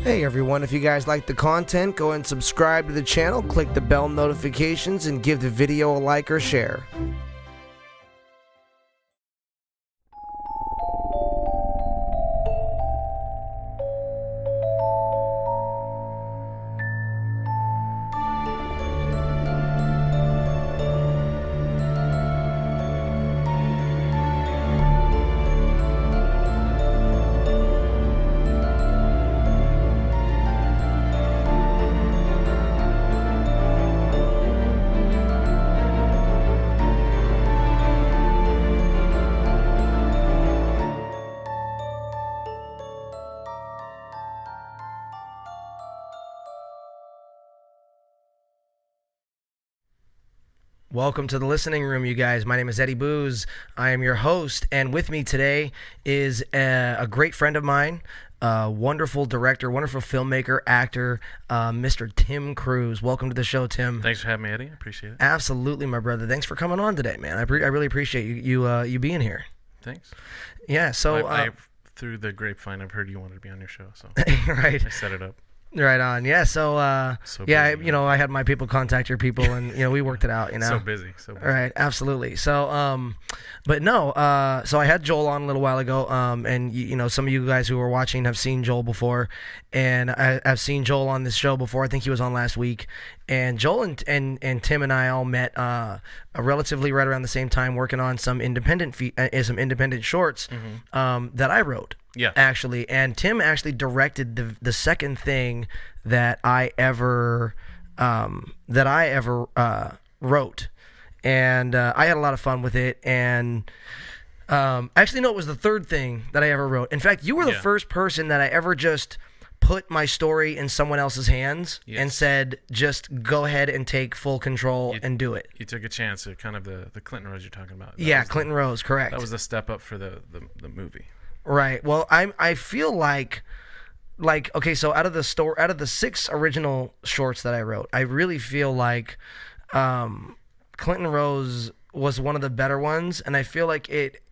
Hey everyone, if you guys like the content, go and subscribe to the channel, click the bell notifications, and give the video a like or share. Welcome to the listening room, you guys. My name is Eddie Booz. I am your host, and with me today is a great friend of mine, wonderful director, wonderful filmmaker, actor, Mr. Tim Kruse. Welcome to the show, Tim. Thanks for having me, Eddie. I appreciate it. Absolutely, my brother. Thanks for coming on today, man. I really appreciate you being here. Thanks. Yeah. So through the grapevine, I've heard you wanted to be on your show, so right. I set it up. Right on. Yeah. So yeah, busy, I had my people contact your people, and we worked it out. So busy. All right. Absolutely. So but no. So I had Joel on a little while ago. And some of you guys who are watching have seen Joel before, and I've seen Joel on this show before. I think he was on last week, and Joel and Tim and I all met relatively right around the same time, working on some independent shorts that I wrote. Yeah, actually, and Tim actually directed the second thing that I ever wrote, and I had a lot of fun with it. And actually, no, it was the third thing that I ever wrote. In fact, you were the first person that I ever just put my story in someone else's hands and said, just go ahead and take full control and do it. You took a chance at kind of the Clinton Rose you're talking about. Clinton Rose, correct. That was the step up for the movie. Right. Well, I feel like okay, so out of the 6 original shorts that I wrote, I really feel like Clinton Rose was one of the better ones, and I feel like it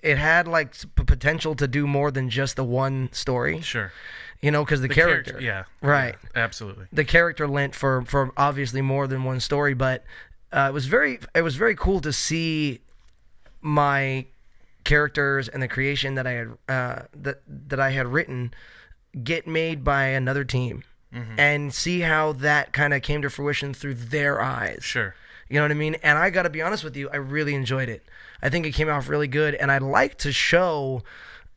had like potential to do more than just the one story. Sure. Because the character. Yeah. Right. Yeah, absolutely. The character lent for obviously more than one story, but it was very cool to see my characters and the creation that I had that I had written get made by another team, and see how that kind of came to fruition through their eyes. Sure. You know what I mean? And I got to be honest with you, I really enjoyed it. I think it came out really good, and I'd like to show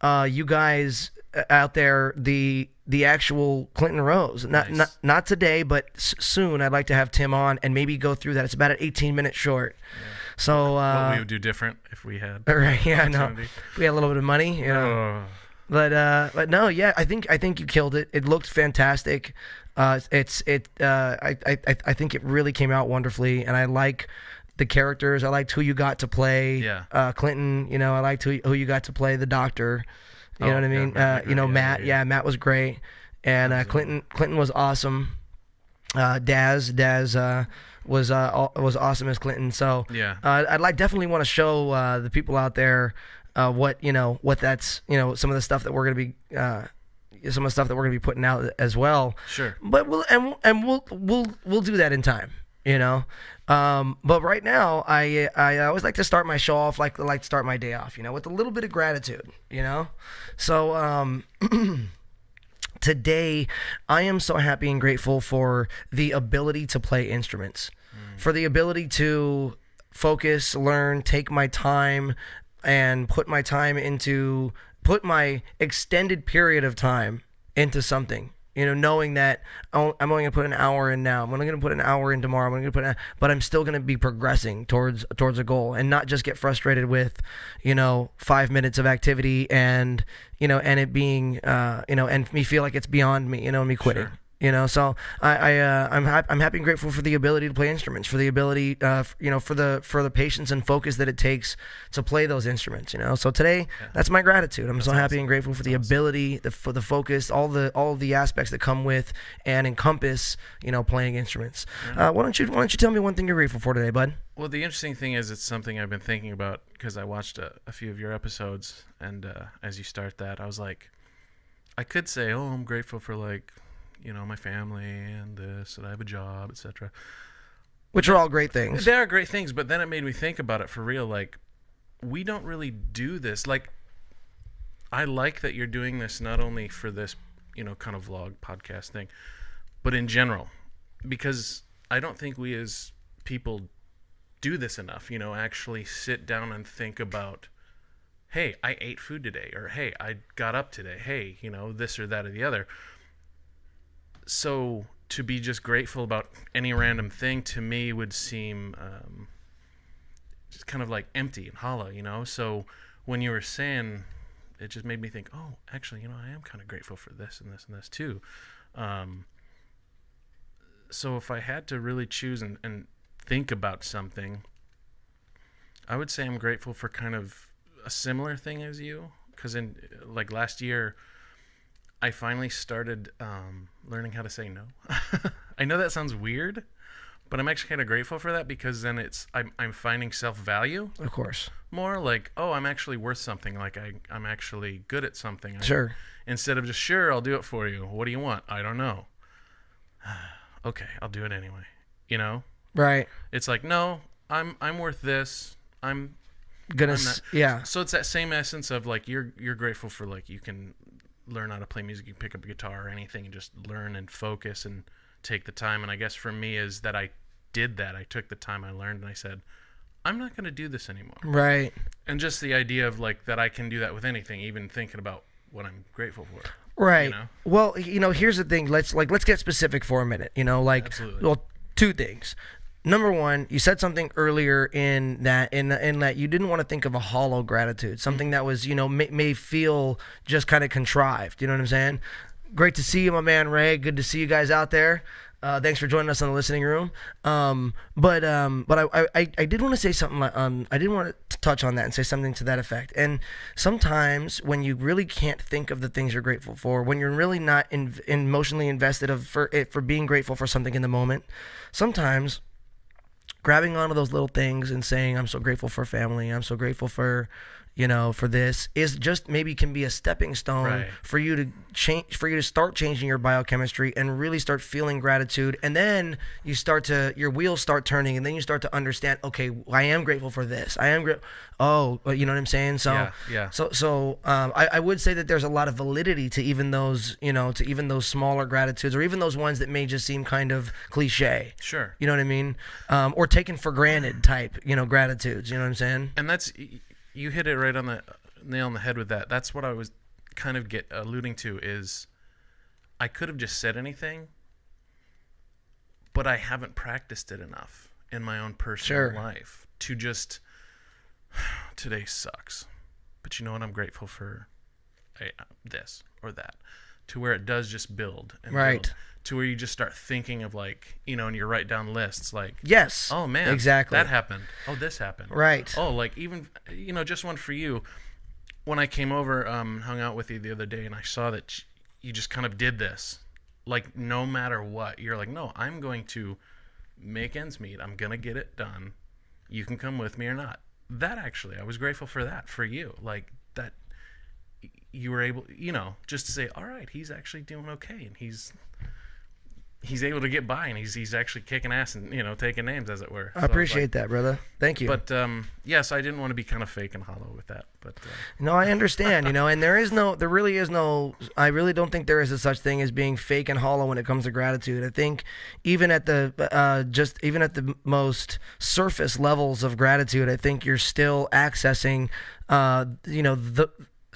you guys out there the actual Clinton Rose. Not today, but soon. I'd like to have Tim on and maybe go through that. It's about an 18-minute short. Yeah. So what we would do different if we had right, yeah, no, we had a little bit of money, but no, yeah, I think you killed it. It looked fantastic. I think it really came out wonderfully, and I like the characters. I liked who you got to play. Yeah. Clinton. I liked who you got to play the doctor. You know what I mean? Matt. Yeah, Matt was great, and Clinton was awesome. Daz was awesome as Clinton. So yeah, I'd definitely want to show the people out there what that's some of the stuff that we're gonna be putting out as well. Sure. But we'll do that in time. But right now I always like to start my show off like to start my day off, with a little bit of gratitude. So today, I am so happy and grateful for the ability to play instruments, for the ability to focus, learn, take my time, and put my extended period of time into something. Knowing that I'm only going to put an hour in now. I'm only going to put an hour in tomorrow. But I'm still going to be progressing towards a goal, and not just get frustrated with, 5 minutes of activity and it being, and me feel like it's beyond me, me quitting. Sure. So I'm happy and grateful for the ability to play instruments, for the ability, for the patience and focus that it takes to play those instruments. So today, that's my gratitude. I'm so happy and grateful for the ability, for the focus, all the aspects that come with and encompass, playing instruments. Why don't you tell me one thing you're grateful for today, bud? Well, the interesting thing is it's something I've been thinking about because I watched a few of your episodes, and as you start that, I was like, I could say, oh, I'm grateful for like, my family and this, and I have a job, etc. Which are all great things. They are great things, but then it made me think about it for real. Like, we don't really do this. Like, I like that you're doing this not only for this, kind of vlog podcast thing, but in general, because I don't think we as people do this enough, actually sit down and think about, hey, I ate food today, or hey, I got up today, hey, this or that or the other. So to be just grateful about any random thing to me would seem just kind of like empty and hollow, So when you were saying, it just made me think, oh, actually, I am kind of grateful for this and this and this too. So if I had to really choose and think about something, I would say I'm grateful for kind of a similar thing as you, because in like last year, I finally started learning how to say no. I know that sounds weird, but I'm actually kind of grateful for that, because then I'm finding self-value. Of course. More like, oh, I'm actually worth something. Like I'm actually good at something. Sure. Instead of just, sure, I'll do it for you. What do you want? I don't know. Okay, I'll do it anyway. Right. It's like, no, I'm worth this. Yeah. So it's that same essence of like, you're grateful for like, you can learn how to play music, you can pick up a guitar or anything and just learn and focus and take the time. And I guess for me is that I did that. I took the time I learned and I said, I'm not going to do this anymore. Right. And just the idea of like that I can do that with anything, even thinking about what I'm grateful for. Right. Well, here's the thing. Let's get specific for a minute. Absolutely. Well, two things. Number one, you said something earlier in that you didn't want to think of a hollow gratitude, something that was, may feel just kind of contrived. You know what I'm saying? Great to see you, my man Ray. Good to see you guys out there. Thanks for joining us on the listening room. But I did want to say something. I did want to touch on that and say something to that effect. And sometimes when you really can't think of the things you're grateful for, when you're really not emotionally invested for being grateful for something in the moment, sometimes grabbing onto those little things and saying, I'm so grateful for family, I'm so grateful for, for this, is just maybe can be a stepping stone for you to change, for you to start changing your biochemistry and really start feeling gratitude. And then your wheels start turning, and then you start to understand, okay, I am grateful for this. I am grateful. Oh, you know what I'm saying? So, yeah. So I would say that there's a lot of validity to even those, to even those smaller gratitudes, or even those ones that may just seem kind of cliche. Sure. You know what I mean? Or taken for granted type, gratitudes. You know what I'm saying? And you hit it right on the nail on the head with that. That's what I was kind of alluding to, is I could have just said anything, but I haven't practiced it enough in my own personal life to just, today sucks, but you know what, I'm grateful for this or that, to where it does just build and build, to where you just start thinking of like, and you write down lists like, yes, oh man, exactly, that happened. Oh, this happened. Right. Oh, like even, just one for you. When I came over, hung out with you the other day, and I saw that you just kind of did this, like no matter what, you're like, no, I'm going to make ends meet. I'm going to get it done. You can come with me or not. That actually, I was grateful for that, for you. Like that you were able, just to say, all right, he's actually doing okay. And he's able to get by, and he's actually kicking ass and taking names, as it were. I appreciate that, brother. Thank you. But yes, I didn't want to be kind of fake and hollow with that. But no, I understand. And there really is no. I really don't think there is a such thing as being fake and hollow when it comes to gratitude. I think even at the most surface levels of gratitude, I think you're still accessing,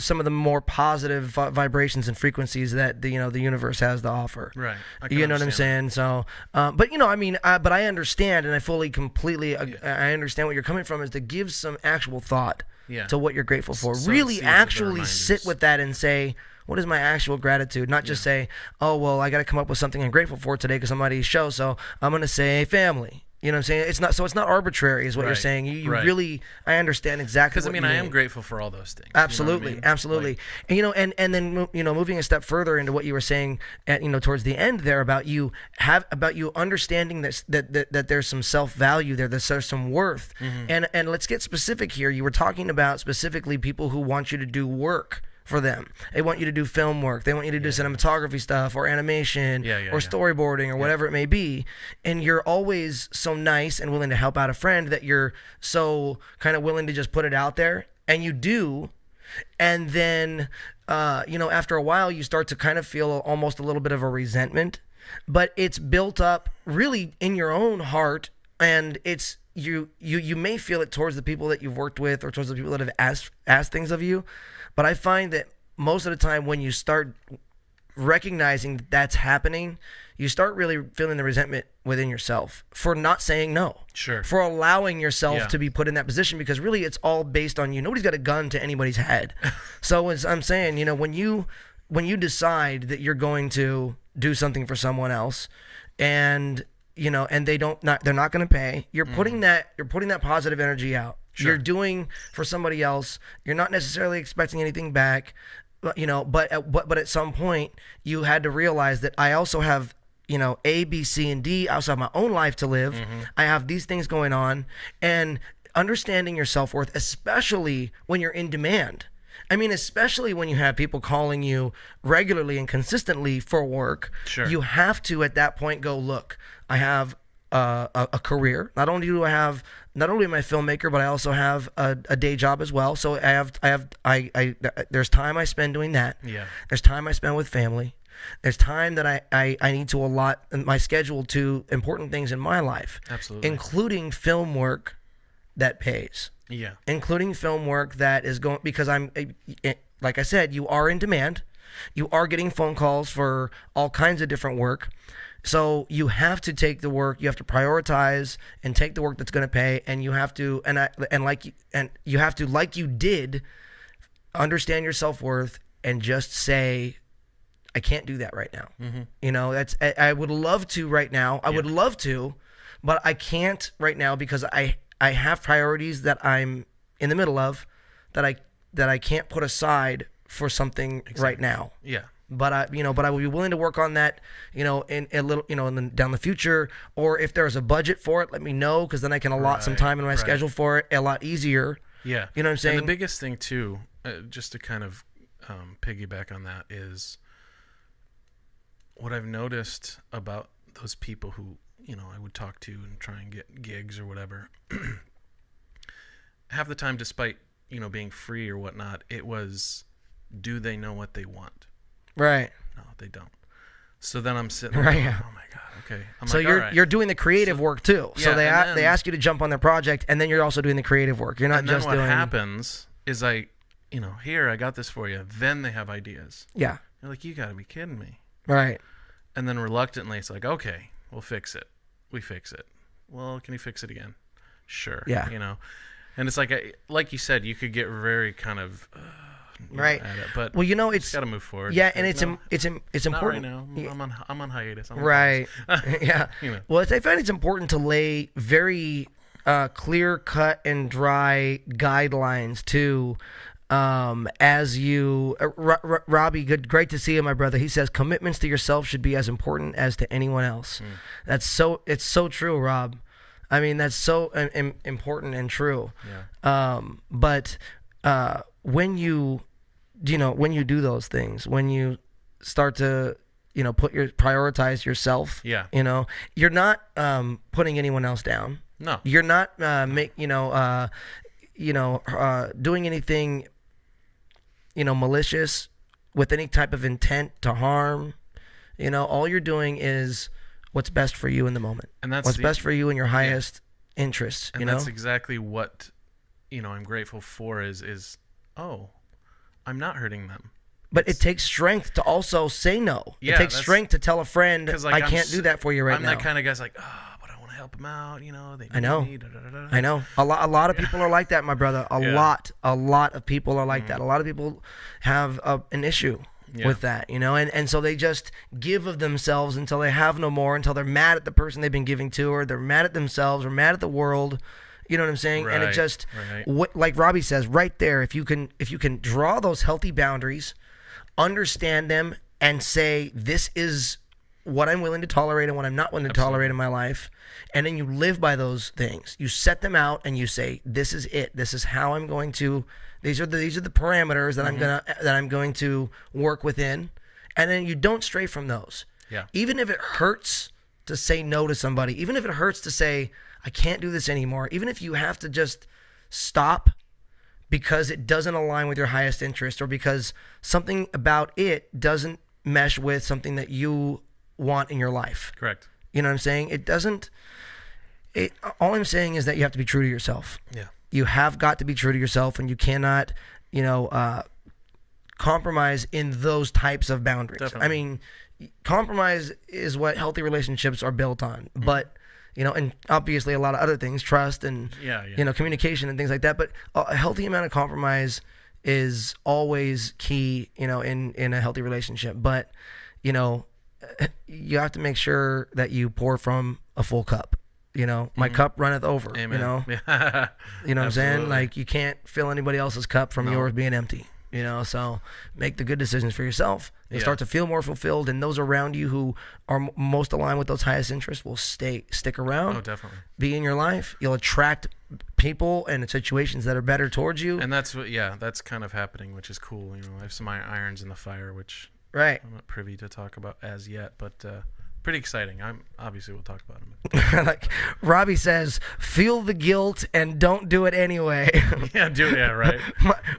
some of the more positive vibrations and frequencies that the universe has to offer. Right. You know what I'm saying? So, but I understand, and completely, I understand what you're coming from, is to give some actual thought to what you're grateful for. So really actually sit with that and say, what is my actual gratitude? Not just say, oh, well, I got to come up with something I'm grateful for today because I'm at his show, so I'm going to say family. You know what I'm saying? It's not arbitrary, is what you're saying. You really, I understand exactly. Because I am grateful for all those things. Absolutely, absolutely. And and then moving a step further into what you were saying, towards the end there about you understanding that there's some self-value there, that there's some worth, and let's get specific here. You were talking about specifically people who want you to do work for them. They want you to do film work. They want you to do cinematography stuff or animation or storyboarding or whatever it may be. And you're always so nice and willing to help out a friend that you're so kind of willing to just put it out there. And you do. And then, after a while, you start to kind of feel almost a little bit of a resentment. But it's built up really in your own heart. And it's you may feel it towards the people that you've worked with or towards the people that have asked things of you. But I find that most of the time when you start recognizing that that's happening, you start really feeling the resentment within yourself for not saying no. Sure. For allowing yourself to be put in that position, because really it's all based on you. Nobody's got a gun to anybody's head. So as I'm saying, when you decide that you're going to do something for someone else and and they're not going to pay, you're putting that positive energy out. Sure. You're doing for somebody else. You're not necessarily expecting anything back, but at some point you had to realize that I also have A, B, C, and D. I also have my own life to live. Mm-hmm. I have these things going on, and understanding your self-worth, especially when you're in demand. I mean, especially when you have people calling you regularly and consistently for work. Sure. You have to at that point go, look, I have a career. Not only am I a filmmaker, but I also have a day job as well. So there's time I spend doing that. Yeah. There's time I spend with family. There's time that I need to allot my schedule to important things in my life. Absolutely. Including film work that pays. Yeah. Including film work that is going, because like I said, you are in demand. You are getting phone calls for all kinds of different work. So you have to take the work, you have to prioritize and take the work that's going to pay, and you have to like you did, understand your self-worth and just say, I can't do that right now. Mm-hmm. I would love to right now. I would love to, but I can't right now because I have priorities that I'm in the middle of that I can't put aside for something right now. Yeah. But I will be willing to work on that, in a little, down the future. Or if there's a budget for it, let me know, because then I can allot some time in my schedule for it a lot easier. Yeah. You know what I'm saying? And the biggest thing too, just to kind of piggyback on that, is what I've noticed about those people who I would talk to and try and get gigs or whatever. Half the time, despite being free or whatnot, it was, do they know what they want? Right. No, they don't. So then I'm sitting there, oh my God, okay. So you're doing the creative work too. So they ask you to jump on their project, and then you're also doing the creative work. You're not just doing. And then what happens is here, I got this for you. Then they have ideas. Yeah. They're like, you got to be kidding me. Right. And then reluctantly, it's like, okay, we'll fix it. We fix it. Well, can you fix it again? Sure. Yeah. And it's like you said, you could get very kind of right. At it, but it's got to move forward. Yeah, and it's important. Not right now. I'm on hiatus. Right. Yeah. Well, I find it's important to lay very clear cut and dry guidelines too. As you, Robbie, great to see you, my brother. He says commitments to yourself should be as important as to anyone else. It's so true, Rob. I mean, that's so important and true. Yeah. But when you do those things, when you start to prioritize yourself. Yeah. You're not putting anyone else down. No. You're not doing anything malicious with any type of intent to harm. All you're doing is what's best for you in the moment. And that's what's best for you in your highest interests. And that's exactly what I'm grateful for is I'm not hurting them. But it takes strength to also say no. Yeah, it takes strength to tell a friend, I can't do that for you right now. I'm that kind of guy's like, but I want to help them out. They I know. Me, I know. A lot of people are like that, my brother. A lot of people are like that. A lot of people have an issue with that, and so they just give of themselves until they have no more, until they're mad at the person they've been giving to, or they're mad at themselves, or mad at the world. You know what I'm saying? Right, and it just, like Robbie says, right there, if you can draw those healthy boundaries, understand them, and say, this is what I'm willing to tolerate and what I'm not willing to tolerate in my life, and then you live by those things. You set them out and you say, this is it. This is how I'm going to. These are the parameters that I'm going to work within, and then you don't stray from those. Yeah. Even if it hurts to say no to somebody, even if it hurts to say I can't do this anymore, even if you have to just stop because it doesn't align with your highest interest or because something about it doesn't mesh with something that you want in your life. Correct. You know what I'm saying? It doesn't. All I'm saying is that you have to be true to yourself. Yeah. You have got to be true to yourself, and you cannot, compromise in those types of boundaries. Definitely. I mean, compromise is what healthy relationships are built on. But, and obviously a lot of other things, trust and, communication and things like that. But a healthy amount of compromise is always key, in a healthy relationship. But, you have to make sure that you pour from a full cup. My cup runneth over. Amen. You know what I'm saying? Like, you can't fill anybody else's cup from yours being empty. So make the good decisions for yourself. You'll start to feel more fulfilled, and those around you who are most aligned with those highest interests will stick around. Oh, definitely. Be in your life. You'll attract people and situations that are better towards you. And that's that's kind of happening, which is cool. I have some irons in the fire, which right. I'm not privy to talk about as yet, but pretty exciting. Obviously we'll talk about them. Like Robbie says, feel the guilt and don't do it anyway. Right.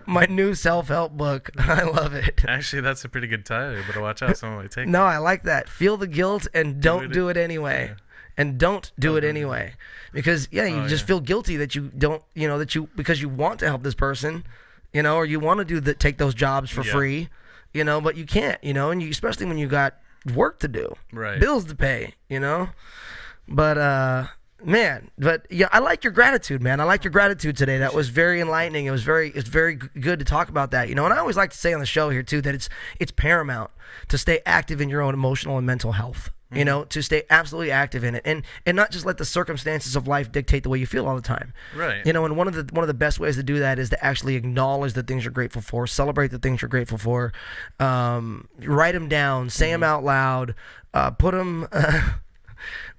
my new self-help book. I love it. Actually, that's a pretty good title, but watch out, someone might take it. No, I like that. Feel the guilt and don't do it anyway. Yeah. And don't do it anyway. Because you just feel guilty that you don't, because you want to help this person, or you want to take those jobs for free, but you can't, and especially when you got work to do, right, bills to pay, but I like your gratitude, man. I like your gratitude today. That was very enlightening. It's very good to talk about that, and I always like to say on the show here too that it's paramount to stay active in your own emotional and mental health. To stay absolutely active in it, and not just let the circumstances of life dictate the way you feel all the time. Right. And one of the best ways to do that is to actually acknowledge the things you're grateful for, celebrate the things you're grateful for, write them down, say them out loud, put them.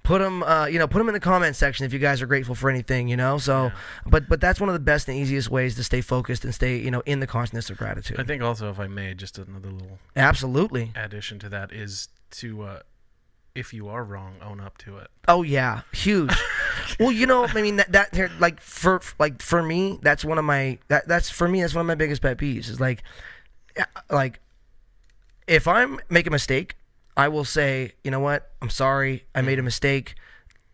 Put them in the comment section if you guys are grateful for anything, So, but that's one of the best and easiest ways to stay focused and stay, in the consciousness of gratitude. I think also, if I may, just another little absolutely addition to that is to. If you are wrong, own up to it. Oh yeah, huge. Well, I mean that here, for me, that's one of my that's one of my biggest pet peeves is like if I'm making a mistake, I will say, you know what, I'm sorry, I made a mistake.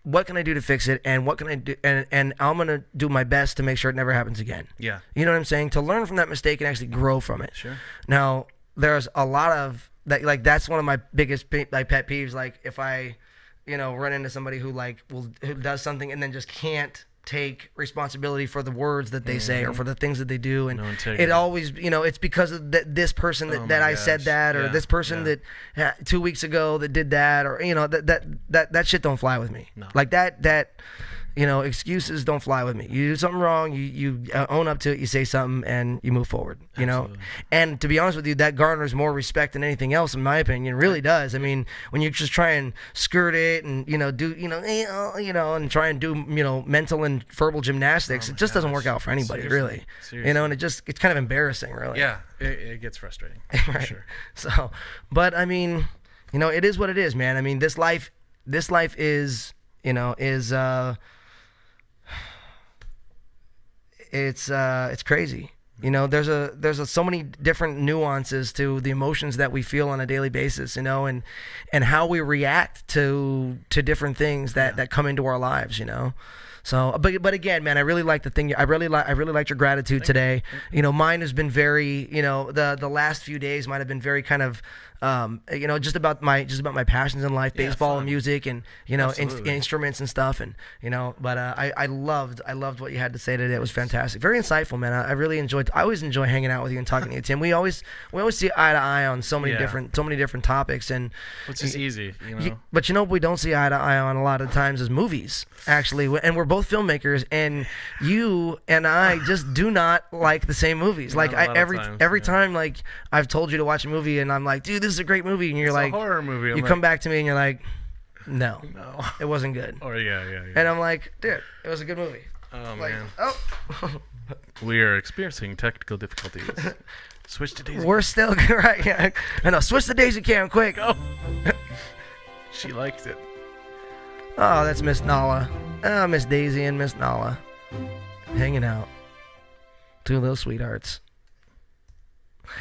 What can I do to fix it? And what can I do? And I'm gonna do my best to make sure it never happens again. Yeah. You know what I'm saying? To learn from that mistake and actually grow from it. Sure. Now, there's a lot of that, that's one of my biggest pet peeves. Like if I, run into somebody who who does something and then just can't take responsibility for the words that they say or for the things that they do, and it always, it's because of this person that I said that, or this person that 2 weeks ago that did that, or that shit don't fly with me. No. Like that. Excuses don't fly with me. You do something wrong, you own up to it, you say something, and you move forward, Absolutely. And to be honest with you, that garners more respect than anything else, in my opinion. It really does. I mean, when you just try and skirt it and, do, and try and do, mental and verbal gymnastics, it just doesn't work out for anybody, really. Seriously. And it's kind of embarrassing, really. Yeah, it gets frustrating, right. for sure. So, but, I mean, it is what it is, man. I mean, this life is, it's crazy. There's so many different nuances to the emotions that we feel on a daily basis, and how we react to different things that come into our lives, So, but again, man, I really like the thing. I really liked your gratitude today. Mine has been very, the last few days might have been very kind of, just about my passions in life, baseball and music, and instruments and stuff, and But I loved what you had to say today. It was fantastic, very insightful, man. I really enjoyed. I always enjoy hanging out with you and talking to you, Tim. We always see eye to eye on so many different topics, and it's just easy, But what we don't see eye to eye on a lot of times is movies, actually, and we're both filmmakers, and you and I just do not like the same movies. Like every time, like I've told you to watch a movie, and I'm like, dude, this is a great movie, and you're It's like, a horror movie. you come back to me and you're like, no, no, it wasn't good. or yeah. And I'm like, dude, it was a good movie. Oh Like, man, oh. we are experiencing technical difficulties. Switch to Daisy. We're still right. Yeah, I know. Switch the Daisy Cam, quick. Go. She liked it. Oh, that's Miss Nala. Oh, Miss Daisy and Miss Nala hanging out. Two little sweethearts.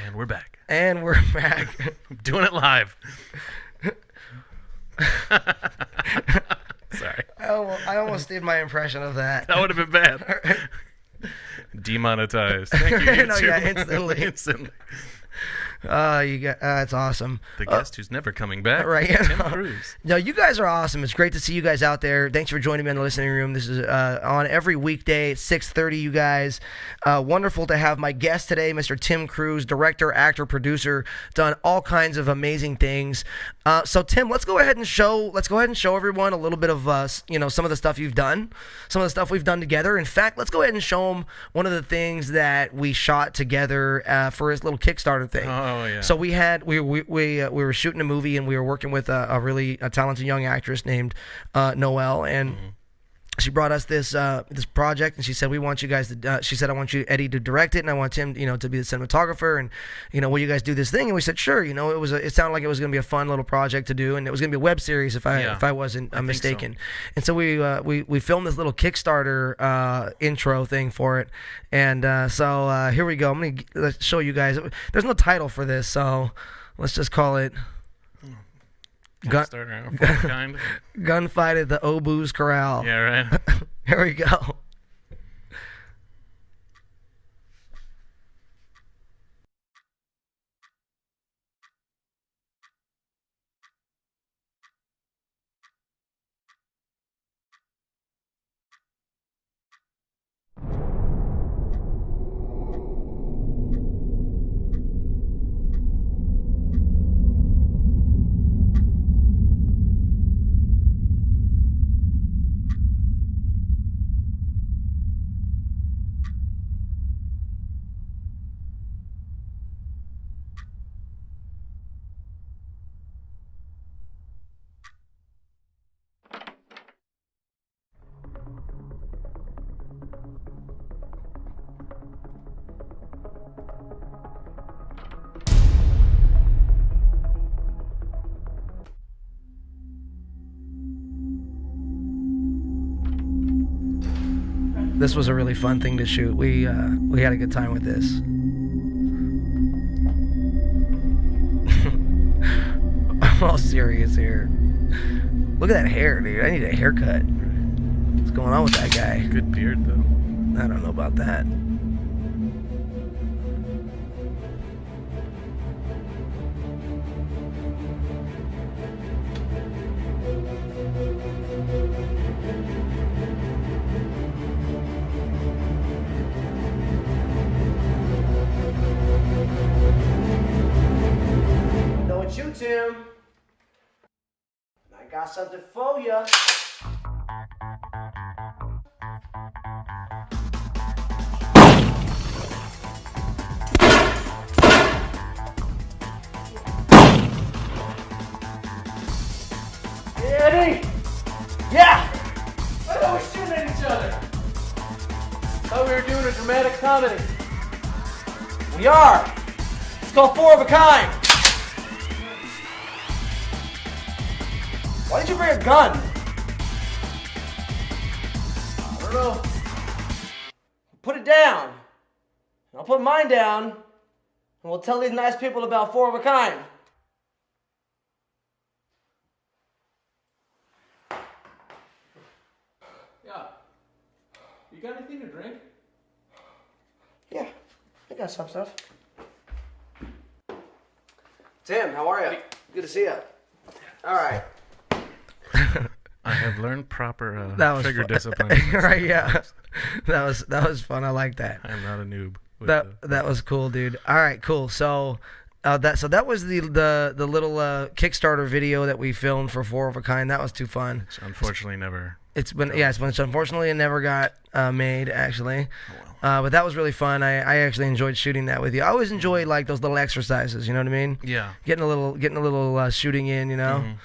And we're back. And we're back. Doing it live. Sorry. I almost did my impression of that. That would have been bad. Demonetized. Thank you. No, yeah, instantly. Instantly. You got that's awesome. The guest who's never coming back. Right. Yeah, Tim no. Kruse. No, you guys are awesome. It's great to see you guys out there. Thanks for joining me in the listening room. This is on every weekday at 6:30. You guys, wonderful to have my guest today, Mr. Tim Kruse, director, actor, producer, done all kinds of amazing things. So Tim, let's go ahead and show everyone a little bit of some of the stuff you've done, some of the stuff we've done together. In fact, let's go ahead and show them one of the things that we shot together for his little Kickstarter thing. Oh yeah. So we were shooting a movie, and we were working with a really talented young actress named Noelle, and she brought us this project, and she said, we want you guys to she said, I want you, Eddie, to direct it, and I want Tim, to be the cinematographer, and will you guys do this thing? And we said sure. It sounded like it was going to be a fun little project to do, and it was going to be a web series if I wasn't mistaken. So. And so we filmed this little Kickstarter intro thing for it, and so here we go. I'm gonna show you guys. There's no title for this, so let's just call it Gunfight Gunfight at the Obu's Corral. Yeah, right. Here we go. This was a really fun thing to shoot. We had a good time with this. I'm all serious here. Look at that hair, dude. I need a haircut. What's going on with that guy? Good beard, though. I don't know about that. You, Tim. I got something for you. Hey, Eddie. Yeah. I thought we were shooting at each other. Thought we were doing a dramatic comedy. We are. It's called Four of a Kind. Why did you bring a gun? I don't know. Put it down. I'll put mine down, and we'll tell these nice people about Four of a Kind. Yeah. You got anything to drink? Yeah, I got some stuff. Tim, how are you? Good to see you. All right. I have learned proper trigger fun. discipline. Right? Yeah, that was fun. I like that. I'm not a noob. That was cool, dude. All right, cool. So that was the little Kickstarter video that we filmed for Four of a Kind. That was too fun. Which unfortunately never It's been unfortunately it never got made actually. Oh, well. But that was really fun. I actually enjoyed shooting that with you. I always enjoy like those little exercises. You know what I mean? Yeah. Getting a little shooting in. You know.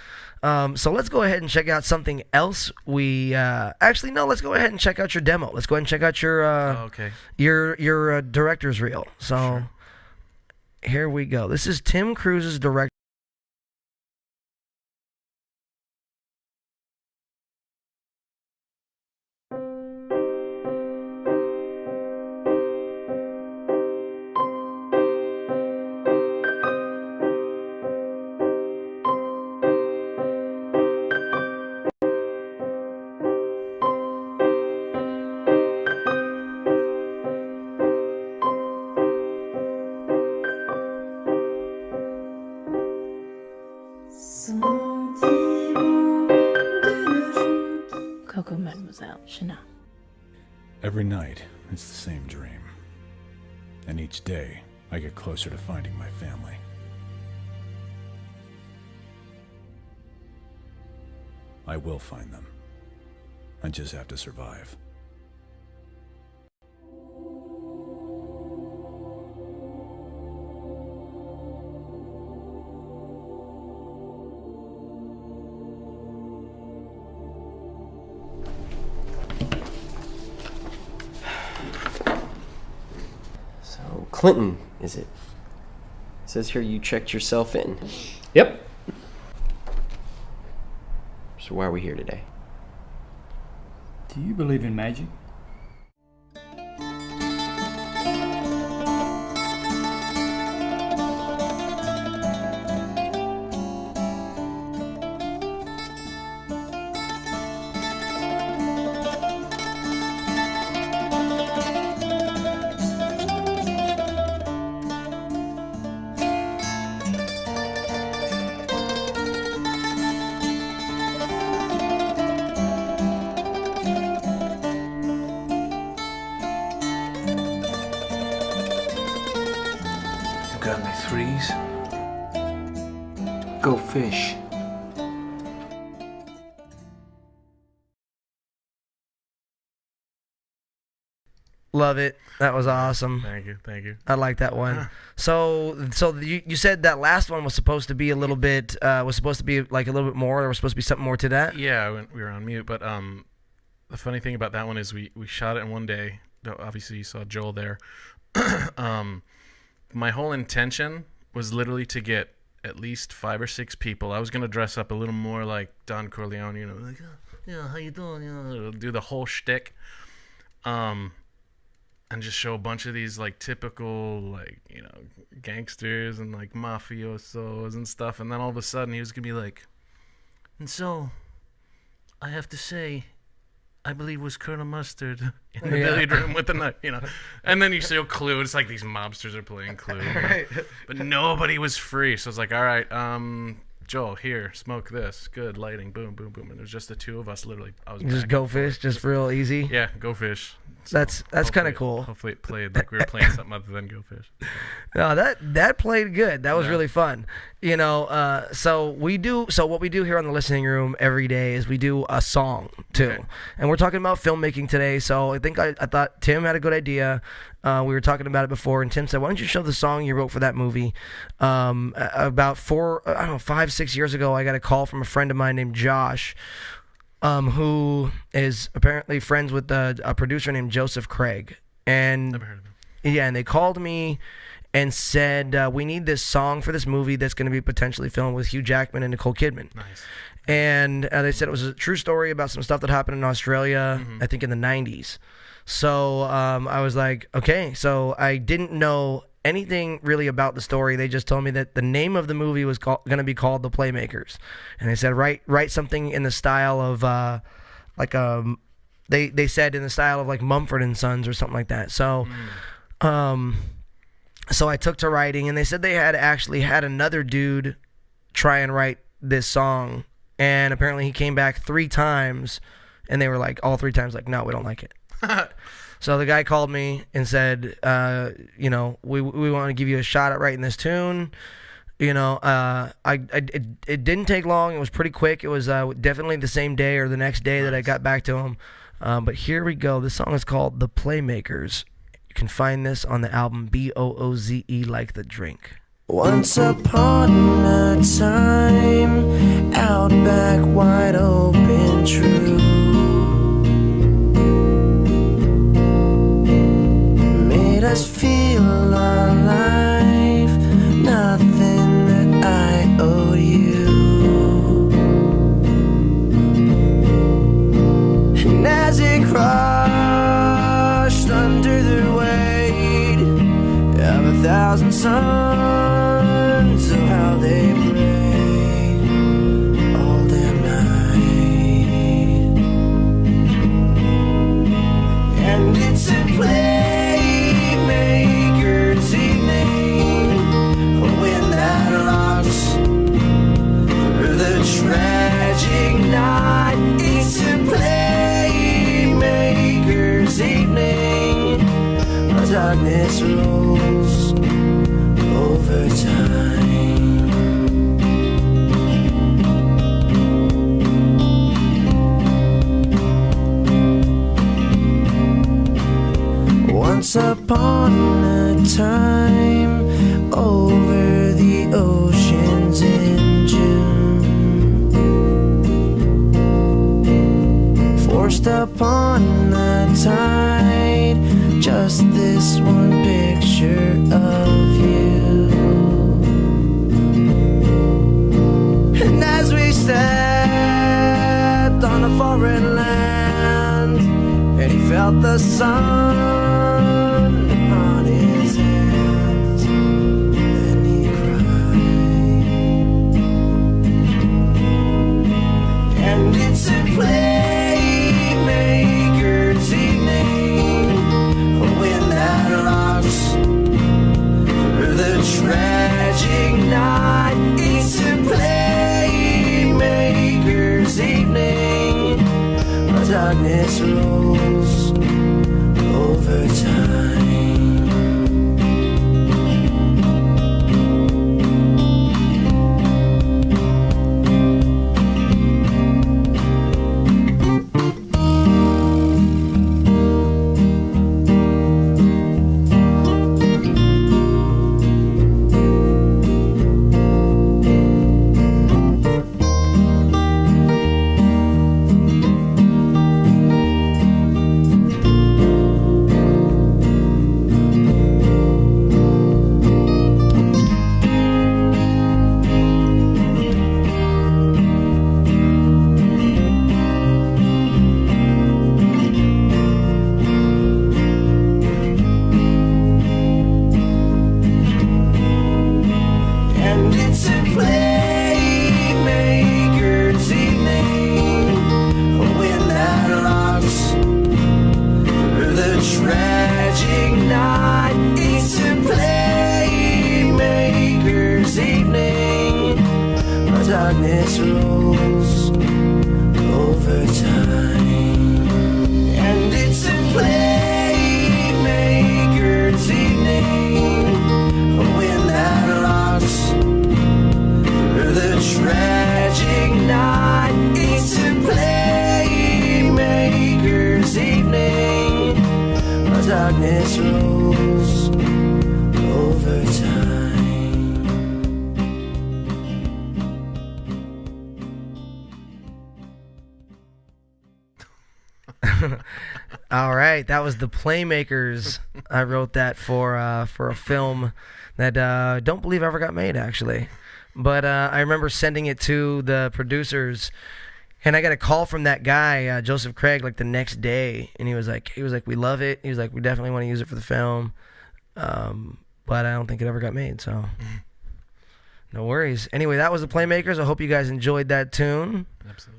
So let's go ahead and check out something else. Actually no. Let's go ahead and check out your demo. Let's go ahead and check out your Okay. your director's reel. So Sure. here we go. This is Tim Kruse's direct. Coco Mademoiselle Chanel. Every night, it's the same dream. And each day, I get closer to finding my family. I will find them. I just have to survive. So, Clinton, is it? It says here you checked yourself in. Yep. So why are we here today? Do you believe in magic? Got any threes? Go fish. Love it. That was awesome. Thank you. Thank you. I like that one. So you said that last one was supposed to be a little bit was supposed to be like a little bit more. There was supposed to be something more to that. Yeah, we were on mute, but the funny thing about that one is we shot it in one day. Obviously, you saw Joel there. My whole intention was literally to get at least 5 or 6 people. I was gonna dress up a little more like Don Corleone, you know, like, yeah, how you doing? You know, do the whole shtick, and just show a bunch of these like typical like, you know, gangsters and like mafiosos and stuff. And then all of a sudden he was gonna be like, and so I have to say, I believe it was Colonel Mustard in the billiard room with the knife, you know. And then you show Clue. It's like these mobsters are playing Clue. You know? Right. But nobody was free. So I was like, all right, Joel, here, smoke this. Good lighting. Boom, boom, boom. And it was just the two of us, literally. I was Just back go and forth. fish, just real easy. Yeah, go fish. So That's kind of hopefully- cool. Hopefully it played like we were playing something other than go fish. No, that played good. That was Yeah. really fun. You know, so what we do here on the listening room every day is we do a song too. Okay. And we're talking about filmmaking today. So I think I thought Tim had a good idea. We were talking about it before, and Tim said, "Why don't you show the song you wrote for that movie?" About 5, 6 years ago, I got a call from a friend of mine named Josh, who is apparently friends with a producer named Joseph Craig. And Never heard of him. yeah, and they called me and said, we need this song for this movie that's going to be potentially filmed with Hugh Jackman and Nicole Kidman. Nice. And they said it was a true story about some stuff that happened in Australia, I think in the 90s. So I was like, okay. So I didn't know anything really about the story. They just told me that the name of the movie was going to be called The Playmakers. And they said, write something in the style of they said in the style of like Mumford and Sons or something like that. So so I took to writing, and they said they had actually had another dude try and write this song, and apparently he came back 3 times, and they were like, all 3 times, like, no, we don't like it. So the guy called me and said, we want to give you a shot at writing this tune. You know, it didn't take long. It was pretty quick. It was definitely the same day or the next day that I got back to him. But here we go. This song is called "The Playmakers." You can find this on the album Booze like the drink. Once upon a time, out back, wide open, true. Made us feel alive, nothing that I owed you. And as it crushed under the weight of 1,000 suns, oh how they pray all damn night. And it's a Playmakers evening when that locks through the tragic night. It's a Playmakers evening, the darkness rolls over time. Once upon a time, over the oceans in June, forced upon the tide, just this one picture of you. And as we stepped on a foreign land, and he felt the sun upon his hands, then he cried. And it's a Playmakers evening when that locks through the tragic night. It's a Playmakers evening, the darkness rolls over time. And it's a Playmakers evening when that locks through the tragic night. It's a Playmakers evening, the darkness rolls over time. And it's a Playmakers evening when that locks through the tragic night. It's a Playmakers evening, the darkness rolls over time. All right, that was the Playmakers. I wrote that for a film that don't believe ever got made, actually. But I remember sending it to the producers, and I got a call from that guy, Joseph Craig, like the next day, and he was like, we love it. He was like, we definitely want to use it for the film, but I don't think it ever got made. So no worries. Anyway, that was the Playmakers. I hope you guys enjoyed that tune. Absolutely.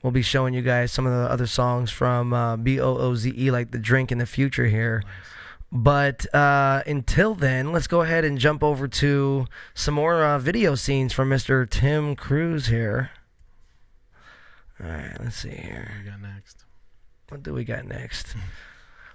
We'll be showing you guys some of the other songs from Booze like the drink in the future here. Nice. But until then, let's go ahead and jump over to some more video scenes from Mr. Tim Kruse here. All right, let's see here. What do we got next? What do we got next?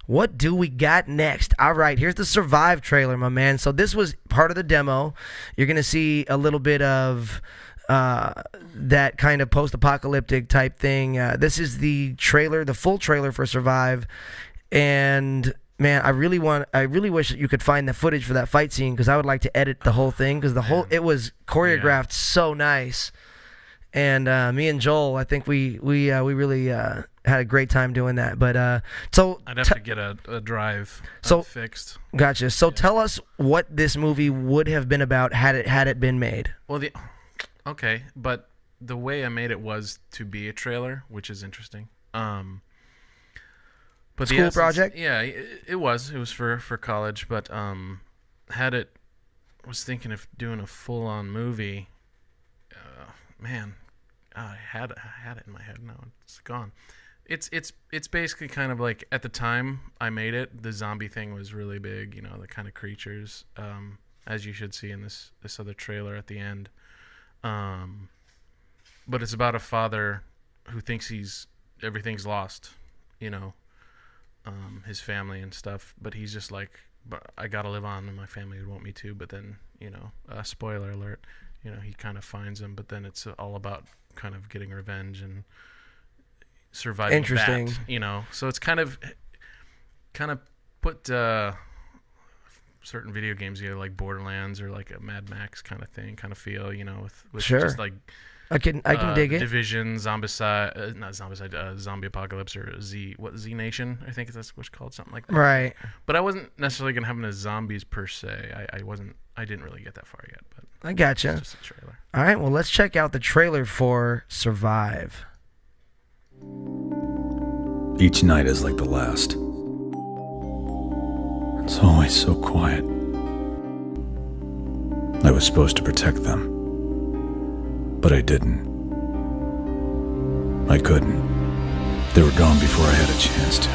What do we got next? All right, here's the Survive trailer, my man. So this was part of the demo. You're going to see a little bit of that kind of post-apocalyptic type thing. This is the trailer, the full trailer for Survive. And man, I really wish that you could find the footage for that fight scene, because I would like to edit the whole thing, because it was choreographed so nice. And me and Joel, I think we really had a great time doing that. But so I'd have to get a drive fixed. Gotcha. So tell us what this movie would have been about had it been made. Well, okay, but the way I made it was to be a trailer, which is interesting. But School project? Yeah, it was for college, but was thinking of doing a full-on movie. Man, I had it in my head. Now it's gone. It's basically kind of like, at the time I made it, the zombie thing was really big. You know, the kind of creatures, as you should see in this other trailer at the end. But it's about a father who thinks everything's lost. You know, his family and stuff. But he's just like, but I gotta live on, and my family would want me to. But then, you know, spoiler alert. You know, he kind of finds them, but then it's all about kind of getting revenge and surviving. Interesting. That, you know, so it's kind of put certain video games, like Borderlands or like a Mad Max kind of thing, kind of feel, you know, with Sure. just like I can dig it. Division, Zombie Apocalypse, or Z Nation, I think that's what's called, something like that. Right. But I wasn't necessarily gonna have them as zombies per se. I didn't really get that far yet, but I gotcha. it's just a trailer. All right, well, let's check out the trailer for Survive. Each night is like the last. It's always so quiet. I was supposed to protect them, but I didn't. I couldn't. They were gone before I had a chance to.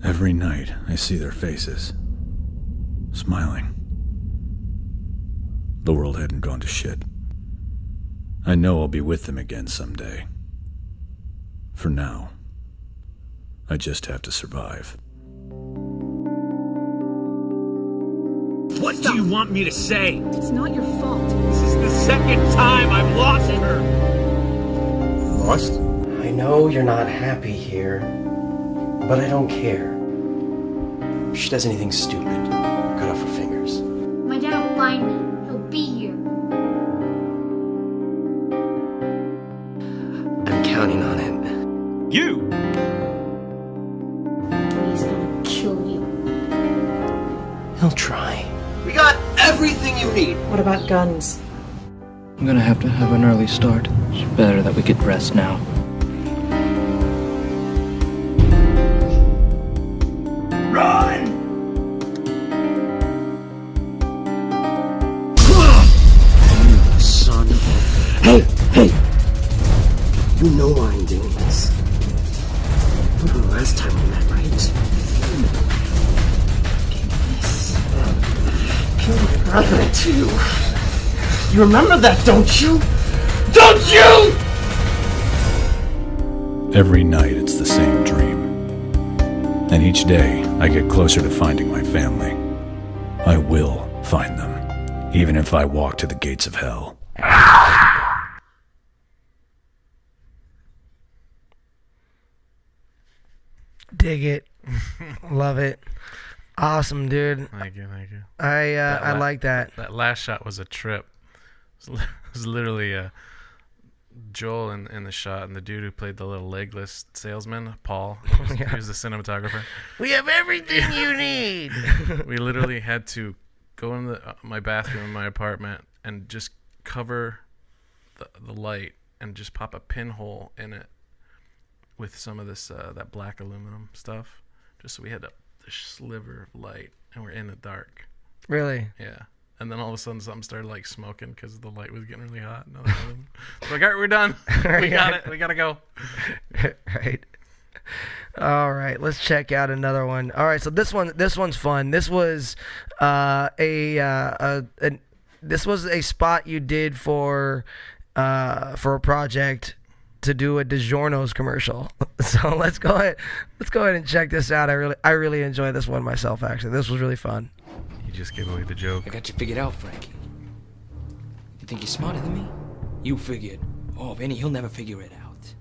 Every night I see their faces, smiling. The world hadn't gone to shit. I know I'll be with them again someday. For now, I just have to survive. What do you want me to say? It's not your fault. This is the second time I've lost her. Lost? I know you're not happy here, but I don't care. If she does anything stupid, cut off her fingers. My dad will find me. He'll be here. I'm counting on it. You! He's gonna kill you. He'll try. We got everything you need. What about guns? I'm gonna have to have an early start. It's better that we get rest now. Run! Son of... Hey! You know why I'm doing this. Remember the last time we met, right? Killed my brother, too. You remember that, don't you? Don't you? Every night it's the same dream. And each day I get closer to finding my family. I will find them, even if I walk to the gates of hell. Dig it. Love it. Awesome, dude. Thank you. I like that. That last shot was a trip. It was literally Joel in the shot, and the dude who played the little legless salesman, Paul, he was the cinematographer. We have everything you need. We literally had to go in my bathroom in my apartment and just cover the light and just pop a pinhole in it with some of this that black aluminum stuff, just so we had a sliver of light, and we're in the dark. Really? Yeah. And then all of a sudden something started like smoking because the light was getting really hot. It's like, all right, we're done. We got it. We got to go. Right. All right, let's check out another one. All right, so this one's fun. This was this was a spot you did for a project to do a DiGiorno's commercial. So let's go ahead and check this out. I really enjoyed this one myself. Actually, this was really fun. You just gave away the joke. I got you figured out, Frankie. You think you're smarter than me? You figured. Oh, Benny, he'll never figure it out.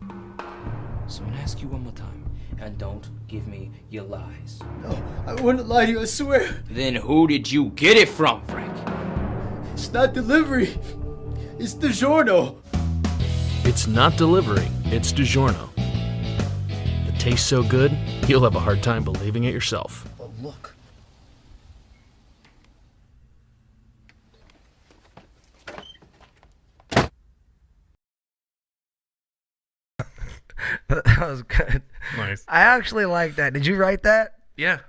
So I'm gonna ask you one more time, and don't give me your lies. No, I wouldn't lie to you, I swear. Then who did you get it from, Frankie? It's not delivery. It's DiGiorno. It's not delivery, it's DiGiorno. It tastes so good, you'll have a hard time believing it yourself. Oh, look. That was good. Nice. I actually like that. Did you write that? Yeah.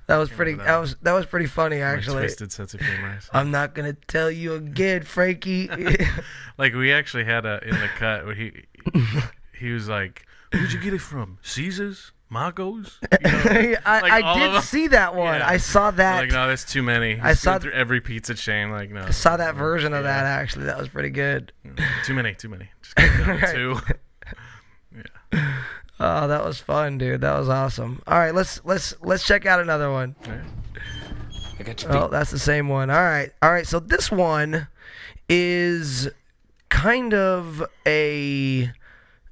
That was pretty. That was pretty funny, actually. My twisted sense of humor. I'm not gonna tell you again, Frankie. Like we actually had in the cut where he was like, "Where'd you get it from? Caesar's, Marco's?" You know, I did see that one. Yeah. I saw that. Like, no, that's too many. I saw through every pizza chain. Like, no. I saw that version of that actually. That was pretty good. Too many. Just right. Two. Yeah. Oh, that was fun, dude. That was awesome. All right, let's check out another one. Right. I got you. Oh, that's the same one. All right. So this one is kind of a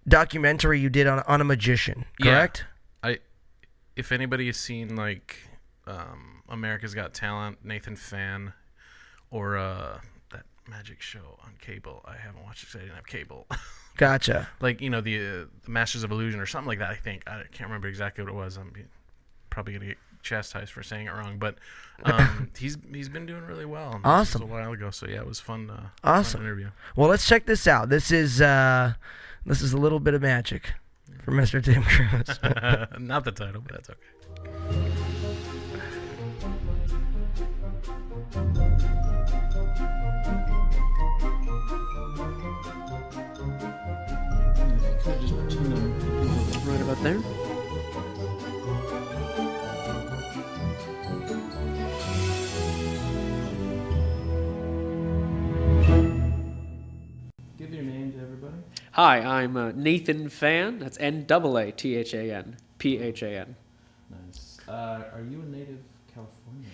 documentary you did on a magician, correct? Yeah. If anybody has seen like America's Got Talent, Nathan Fan, or that magic show on cable, I haven't watched it because I didn't have cable. Gotcha. Like, you know, the Masters of Illusion or something like that, I think. I can't remember exactly what it was. I'm probably going to get chastised for saying it wrong. But he's been doing really well. Awesome. This was a while ago, so yeah, it was fun. Awesome. Fun interview. Well, let's check this out. This is a little bit of magic for Mr. Tim Kruse. Not the title, but that's okay. Could just pretend I'm right about there. Give your name to everybody. Hi, I'm Nathan Fan. That's N-A-A-T-H-A-N. P-H-A-N. Nice. Are you a native Californian?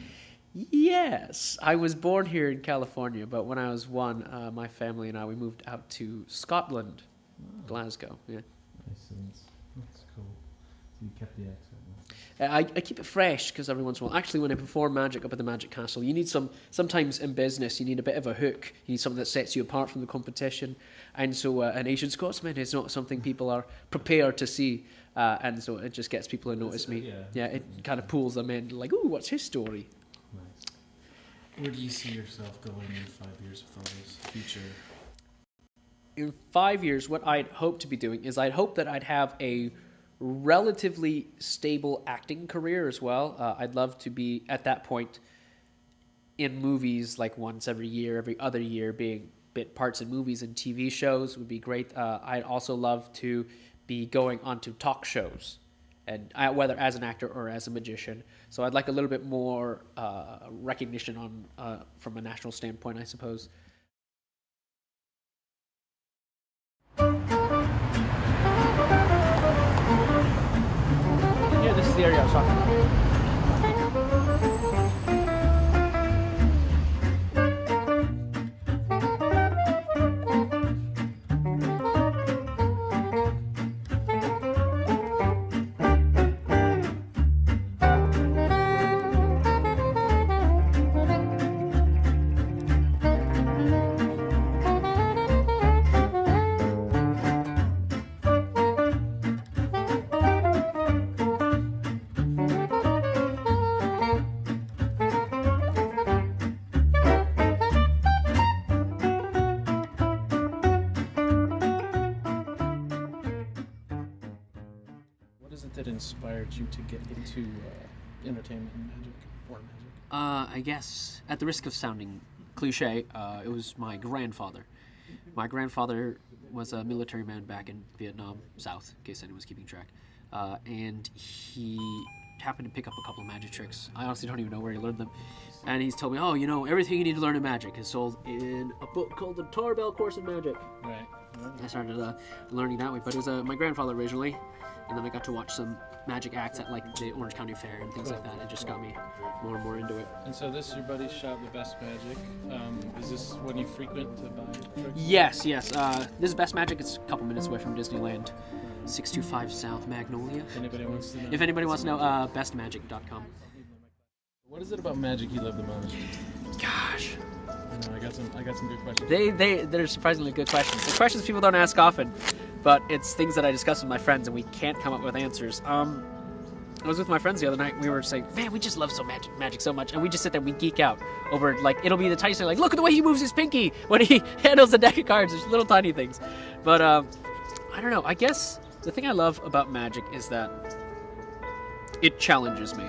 Yes. I was born here in California, but when I was one, my family and I, we moved out to Scotland. Glasgow, yeah. Nice, that's cool. So you kept the accent. I keep it fresh because every once in a while, actually, when I perform magic up at the Magic Castle, you need sometimes in business, you need a bit of a hook. You need something that sets you apart from the competition. And so an Asian Scotsman is not something people are prepared to see. And so it just gets people to notice me. Yeah, it kind of pulls them in, like, ooh, what's his story? Nice. Where do you see yourself going in 5 years with all this future? In 5 years, what I'd hope to be doing is I'd hope that I'd have a relatively stable acting career as well. I'd love to be, at that point, in movies like once every year, every other year, being bit parts in movies and TV shows would be great. I'd also love to be going onto talk shows, and whether as an actor or as a magician. So I'd like a little bit more recognition on from a national standpoint, I suppose. Yeah, this is the area I was talking about. That inspired you to get into entertainment and magic or magic? I guess, at the risk of sounding cliche, it was my grandfather. My grandfather was a military man back in Vietnam, South, in case anyone's keeping track. And he happened to pick up a couple of magic tricks. I honestly don't even know where he learned them. And he's told me, oh, you know, everything you need to learn in magic is sold in a book called The Tarbell Course of Magic. Right. I started learning that way. But it was my grandfather originally, and then I got to watch some magic acts at like the Orange County Fair and things like that. It just got me more and more into it. And so this is your buddy's shop, The Best Magic. Is this one you frequent to buy tricks? Yes. This is Best Magic. It's a couple minutes away from Disneyland. 625 South Magnolia. If anybody wants to know. If anybody wants to know, bestmagic.com. What is it about magic you love the most? Gosh. I got some good questions. They're surprisingly good questions. They're questions people don't ask often, but it's things that I discuss with my friends and we can't come up with answers. I was with my friends the other night. We were saying, man, we just love magic so much, and we just sit there and we geek out over like it'll be the tiny thing, like look at the way he moves his pinky when he handles a deck of cards. There's little tiny things, but I don't know. I guess the thing I love about magic is that it challenges me.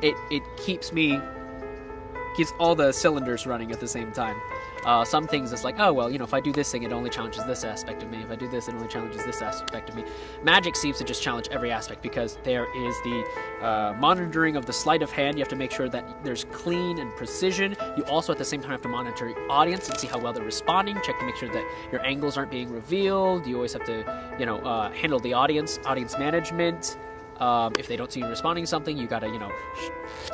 It keeps all the cylinders running at the same time. Some things it's like, oh, well, if I do this thing, it only challenges this aspect of me. If I do this, it only challenges this aspect of me. Magic seems to just challenge every aspect because there is the monitoring of the sleight of hand. You have to make sure that there's clean and precision. You also, at the same time, have to monitor your audience and see how well they're responding. Check to make sure that your angles aren't being revealed. You always have to, handle the audience management. If they don't see you responding to something, you gotta,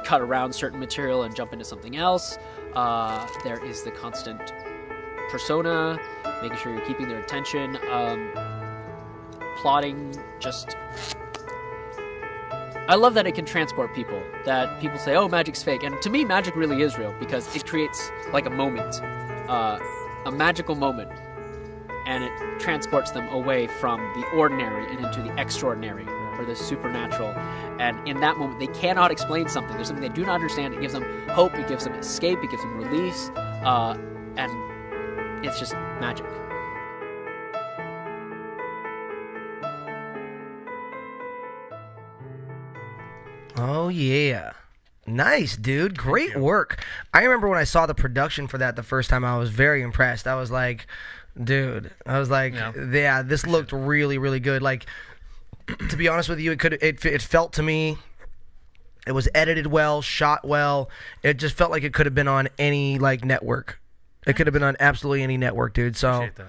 cut around certain material and jump into something else. There is the constant persona, making sure you're keeping their attention, plotting, I love that it can transport people, that people say, oh, magic's fake, and to me, magic really is real, because it creates, like, a moment, a magical moment, and it transports them away from the ordinary and into the extraordinary, or the supernatural. And in that moment, they cannot explain something. There's something they do not understand. It gives them hope. It gives them escape. It gives them release. And it's just magic. Oh, yeah. Nice, dude. Great work. I remember when I saw the production for that the first time, I was very impressed. I was like, dude, yeah, this looked really, really good. Like, to be honest with you, it felt to me, it was edited well, shot well. It just felt like it could have been on any network. It could have been on absolutely any network, dude. So, Appreciate that.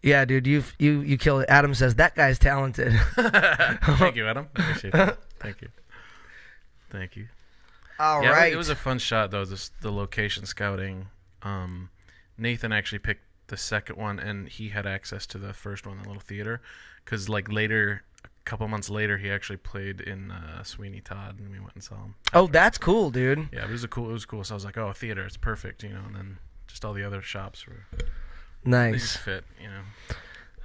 Yeah, dude, you killed it. Adam says that guy's talented. Thank you, Adam. Appreciate that. Thank you. All right. It was a fun shot though. The location scouting. Nathan actually picked the second one, and he had access to the first one, the little theater, because later. A couple months later, he actually played in Sweeney Todd, and we went and saw him. Oh, that's cool, dude. Yeah, it was cool. So I was like, oh, theater, it's perfect, and then just all the other shops were nice. They just fit,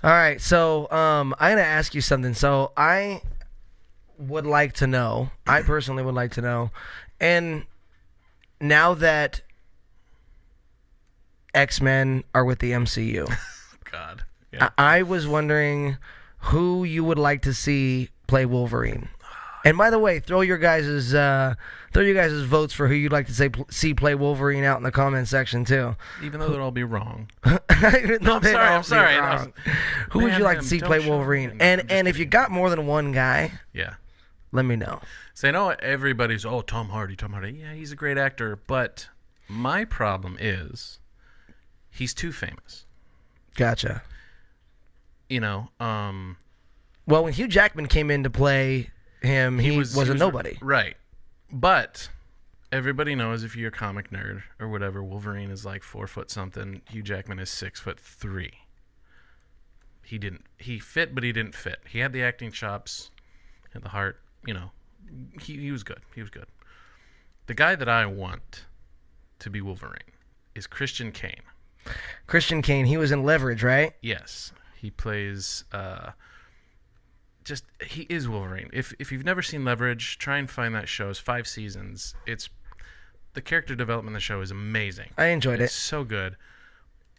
All right, so I'm gonna ask you something. So I would like to know. I personally would like to know, and now that X-Men are with the MCU, God, yeah. I was wondering who you would like to see play Wolverine. And by the way, throw your guys' votes for who you'd like to see play Wolverine out in the comment section too. Even though they'll all be wrong. I'm sorry. Who would you like to see play show Wolverine? And if you got more than one guy, yeah, let me know. So I know everybody's Tom Hardy. Yeah, he's a great actor, but my problem is he's too famous. Gotcha. Well, when Hugh Jackman came in to play him, he was a nobody. Right. But everybody knows, if you're a comic nerd or whatever, Wolverine is like 4 foot something. Hugh Jackman is 6'3". He fit, but he didn't fit. He had the acting chops, had the heart, he was good. He was good. The guy that I want to be Wolverine is Christian Kane. Christian Kane, he was in Leverage, right? Yes. He plays, he is Wolverine. If you've never seen Leverage, try and find that show. It's 5 seasons. The character development in the show is amazing. I enjoyed it. It's so good.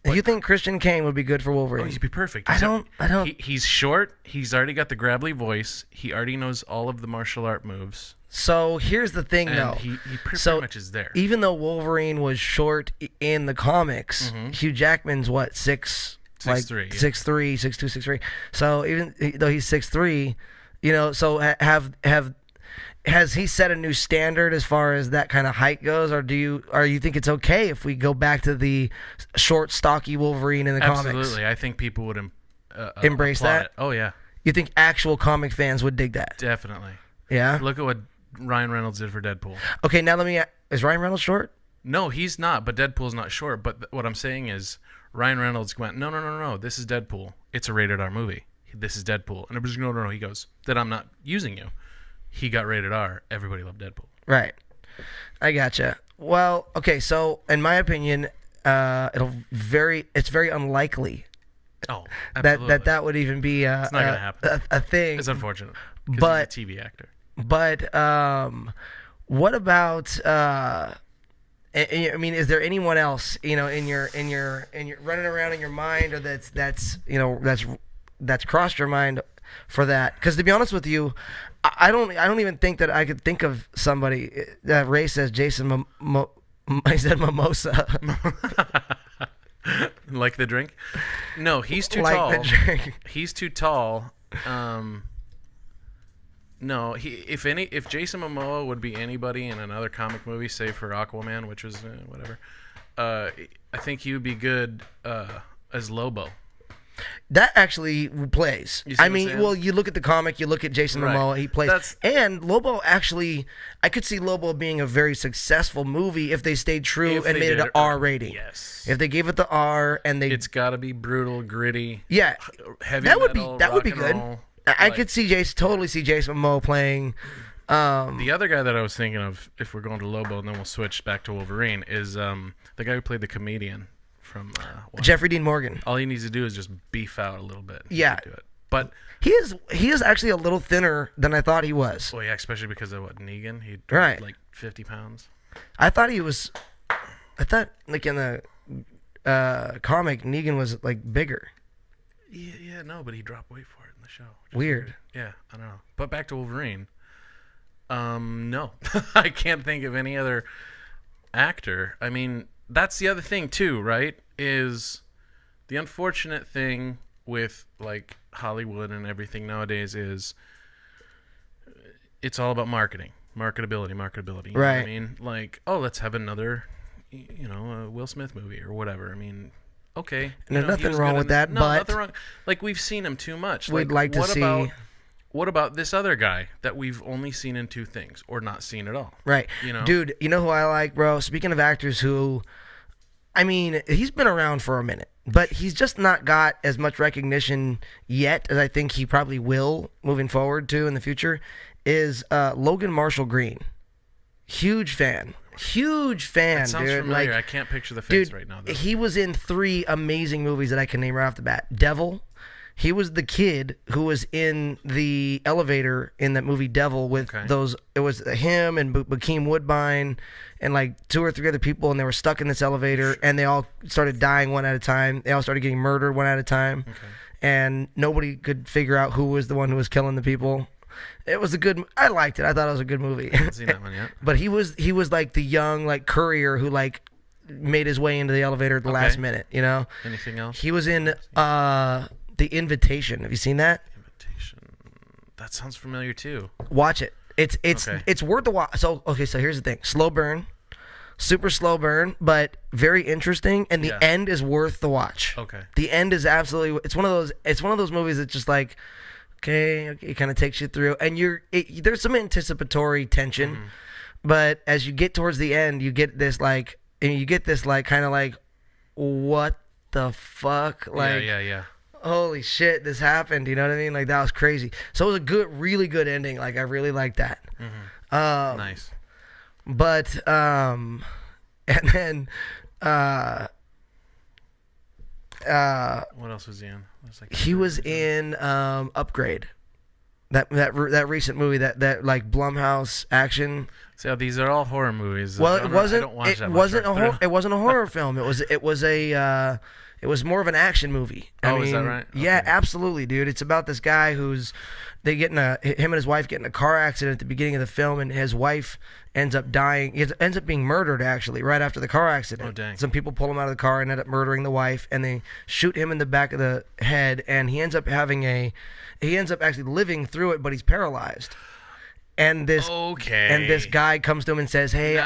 You think Christian Kane would be good for Wolverine? Oh, he'd be perfect. I don't. He's short. He's already got the gravelly voice. He already knows all of the martial art moves. So here's the thing, though. He pretty much is there. Even though Wolverine was short in the comics, Hugh Jackman's what, 6'3", 6'3", 6'2", 6'3". So even though he's 6'3", so has he set a new standard as far as that kind of height goes, or do you think it's okay if we go back to the short, stocky Wolverine in the comics? Absolutely, I think people would embrace applaud that? it. Oh yeah, You think actual comic fans would dig that? definitely. Yeah. Look at what Ryan Reynolds did for Deadpool. Okay, now let me. Is Ryan Reynolds short? No, he's not. But Deadpool's not short. But what I'm saying is, Ryan Reynolds went, no. This is Deadpool. It's a rated R movie. This is Deadpool. And everybody's like, no. He goes, then I'm not using you. He got rated R. Everybody loved Deadpool. Right. I gotcha. Well, okay. So, in my opinion, it's very unlikely. Oh, absolutely. that would even be it's not gonna happen. a thing. It's unfortunate. 'Cause But he's a TV actor. But what about? I mean, is there anyone else in your running around in your mind, or that's crossed your mind for that? Because to be honest with you, I don't even think that I could think of somebody. Ray says Jason. I said mimosa. Like the drink? No, he's too Like tall. the drink. He's too tall. No, if Jason Momoa would be anybody in another comic movie, save for Aquaman, which was whatever, I think he would be good as Lobo. That actually plays. You see I what I'm mean, saying? well, you look at the comic, you look at Jason Right. Momoa, he plays. That's- And Lobo actually, I could see Lobo being a very successful movie if they stayed true If and they made it did an it R right. rating. Yes. If they gave it the R and they, It's got to be brutal, gritty. yeah, Heavy that would metal, be rock and good. roll. I could see totally see Jason Momoa playing. The other guy that I was thinking of, if we're going to Lobo and then we'll switch back to Wolverine, is the guy who played the comedian from Jeffrey Dean Morgan. All he needs to do is just beef out a little bit. He Yeah. could do it. But He is actually a little thinner than I thought he was. well, yeah, especially because of Negan. He Right. like 50 pounds. I thought like in the comic, Negan was like bigger. Yeah, no, but he dropped weight for it in the show. which is Weird. Yeah, I don't know. But back to Wolverine. No, I can't think of any other actor. I mean, that's the other thing too, right? Is the unfortunate thing with like Hollywood and everything nowadays is it's all about marketing, marketability. You know what Right. I mean, like, oh, let's have another, a Will Smith movie or whatever. I mean, okay. And he there's nothing was wrong good with in that, No, but nothing wrong. Like, we've seen him too much. We'd like to see. What about this other guy that we've only seen in two things or not seen at all? Right. Dude, you know who I like, bro? Speaking of actors who, I mean, he's been around for a minute, but he's just not got as much recognition yet as I think he probably will moving forward to in the future, is Logan Marshall Green. Huge fan. That sounds dude. familiar. Like, I can't picture the face dude, right now, though. he was in 3 amazing movies that I can name right off the bat. Devil. He was the kid who was in the elevator in that movie Devil with those. It was him and Bokeem Woodbine and like 2 or 3 other people, and they were stuck in this elevator, and they all started dying one at a time. They all started getting murdered one at a time, and nobody could figure out who was the one who was killing the people. It was a good. I liked it. I thought it was a good movie. I haven't seen that one yet. But he was like the young like courier who like made his way into the elevator at the last minute. Anything else? He was in The Invitation. Have you seen that? That sounds familiar too. Watch it. It's Okay. it's worth the watch. So here's the thing. Slow burn. Super slow burn, but very interesting, and the end is worth the watch. Okay. The end is absolutely. It's one of those movies that's just like, okay, it kind of takes you through, and there's some anticipatory tension, but as you get towards the end, you get this like kind of like, what the fuck, like, yeah. holy shit, this happened. You know what I mean? Like, that was crazy. So it was a really good ending. Like, I really liked that. Nice. But and then what else was he in? he was in Upgrade. That recent movie that like Blumhouse action. So these are all horror movies. Well, I don't watch that much right it wasn't a horror film. It was more of an action movie. Is that right? Yeah, absolutely, dude. It's about this guy him and his wife get in a car accident at the beginning of the film, and his wife ends up dying. He ends up being murdered actually right after the car accident. Oh, dang. Some people pull him out of the car and end up murdering the wife, and they shoot him in the back of the head, and he ends up actually living through it, but he's paralyzed. And this guy comes to him and says, "Hey,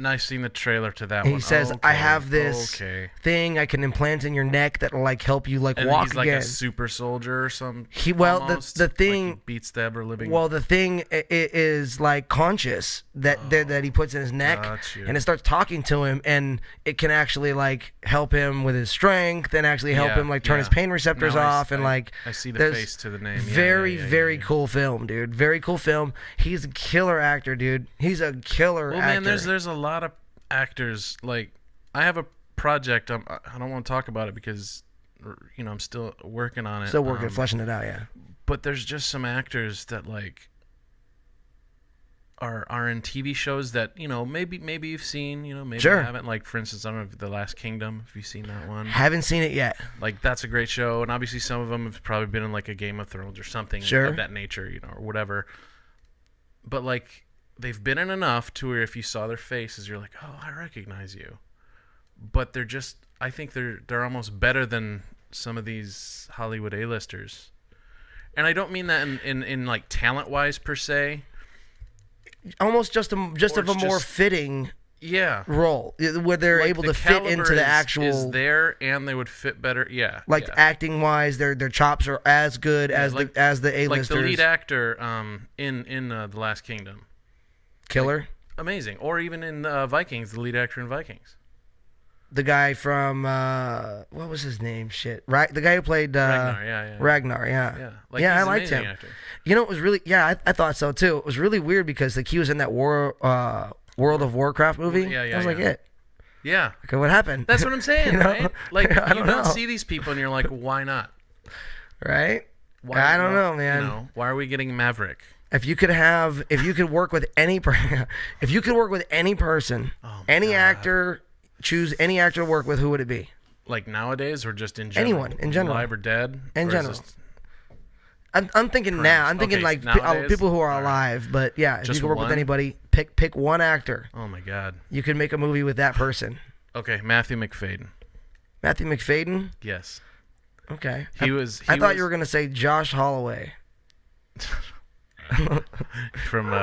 I've seen the trailer to that And one. he says, Okay, "I have this okay. thing I can implant in your neck that will like help you like And walk he's like again." a super soldier or something. The thing like he beats the ever living. Well, the thing is like conscious that he puts in his neck, Got you. and it starts talking to him, and it can actually like help him with his strength, and actually help him like turn his pain receptors off, and like I see the there's face to the name. Yeah, very cool film, dude. Very cool film. He's a killer actor, dude. He's a killer Well, actor. man, there's a lot of actors. Like, I have a project. I don't want to talk about it because, I'm still working on it. Still working, fleshing it out, yeah. But there's just some actors that like are in TV shows that maybe you've seen, maybe Sure. you haven't. Like, for instance, I don't know if The Last Kingdom. Have you seen that one? Haven't seen it yet. Like, that's a great show, and obviously some of them have probably been in like a Game of Thrones or something Sure. of that nature, or whatever. But like, they've been in enough to where if you saw their faces, you're like, oh, I recognize you. But they're just, I think they're almost better than some of these Hollywood A-listers. And I don't mean that in like talent-wise per se. Almost just of a more fitting role where they're like able the to fit into caliber the is actual there, and they would fit better. Yeah, like yeah. acting wise, their chops are as good as the A-listers. Like the lead actor in The Last Kingdom, Killer, like, amazing. Or even in Vikings, the lead actor in Vikings, the guy from what was his name? Shit, right? The guy who played Ragnar. Ragnar, yeah. Yeah, like, yeah, he's I an liked him. amazing actor. You know, it was really I thought so too. It was really weird because like he was in that World of Warcraft movie. Yeah, I was like, it. Yeah. Okay, what happened? That's what I'm saying, You know? right? Like, I you don't see these people, and you're like, why not? Right? Why, I don't know, man. Why are we getting Maverick? If you could work with any person, any actor, choose any actor to work with, who would it be? Like nowadays, or just in general? Anyone, in general. Alive or dead? In Or general. is this- I'm thinking now. I'm thinking Okay, like nowadays? people who are alive. But yeah, if Just you could work one? with anybody, pick one actor. Oh my God. You could make a movie with that person. Okay, Matthew McFadden. Matthew McFadden? Yes. Okay. I thought you were gonna say Josh Holloway. From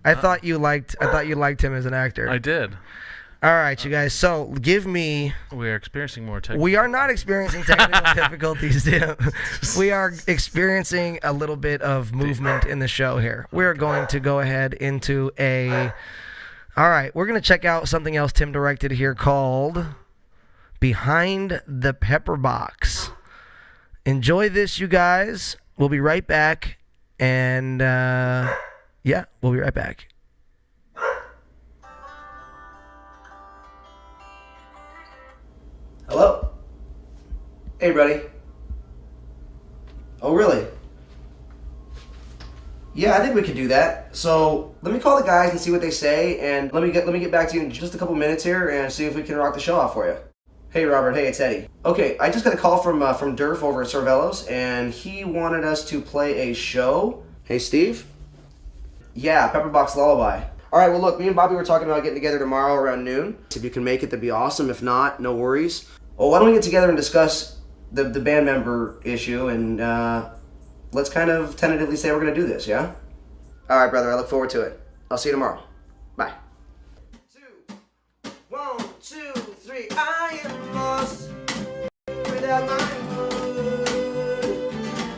I thought you liked him as an actor. I did. All right, you guys. So give me. We are experiencing more technical. We are not experiencing technical difficulties, Tim. We are experiencing a little bit of movement in the show here. We're going to go ahead into a. All right, we're going to check out something else Tim directed here called Behind the Pepper Box. Enjoy this, you guys. We'll be right back. And yeah, we'll be right back. Hello? Hey, buddy. Oh, really? Yeah, I think we could do that. So let me call the guys and see what they say, and let me get back to you in just a couple minutes here and see if we can rock the show off for you. Hey, Robert. Hey, it's Eddie. Okay, I just got a call from Durf over at Cervello's, and he wanted us to play a show. Hey, Steve? Yeah, Pepperbox Lullaby. All right, well, look, me and Bobby were talking about getting together tomorrow around noon. If you can make it, that'd be awesome. If not, no worries. Well, why don't we get together and discuss the band member issue, and let's kind of tentatively say we're going to do this, yeah? All right, brother, I look forward to it. I'll see you tomorrow. Bye. 1, 2, 3, I am lost without my mood.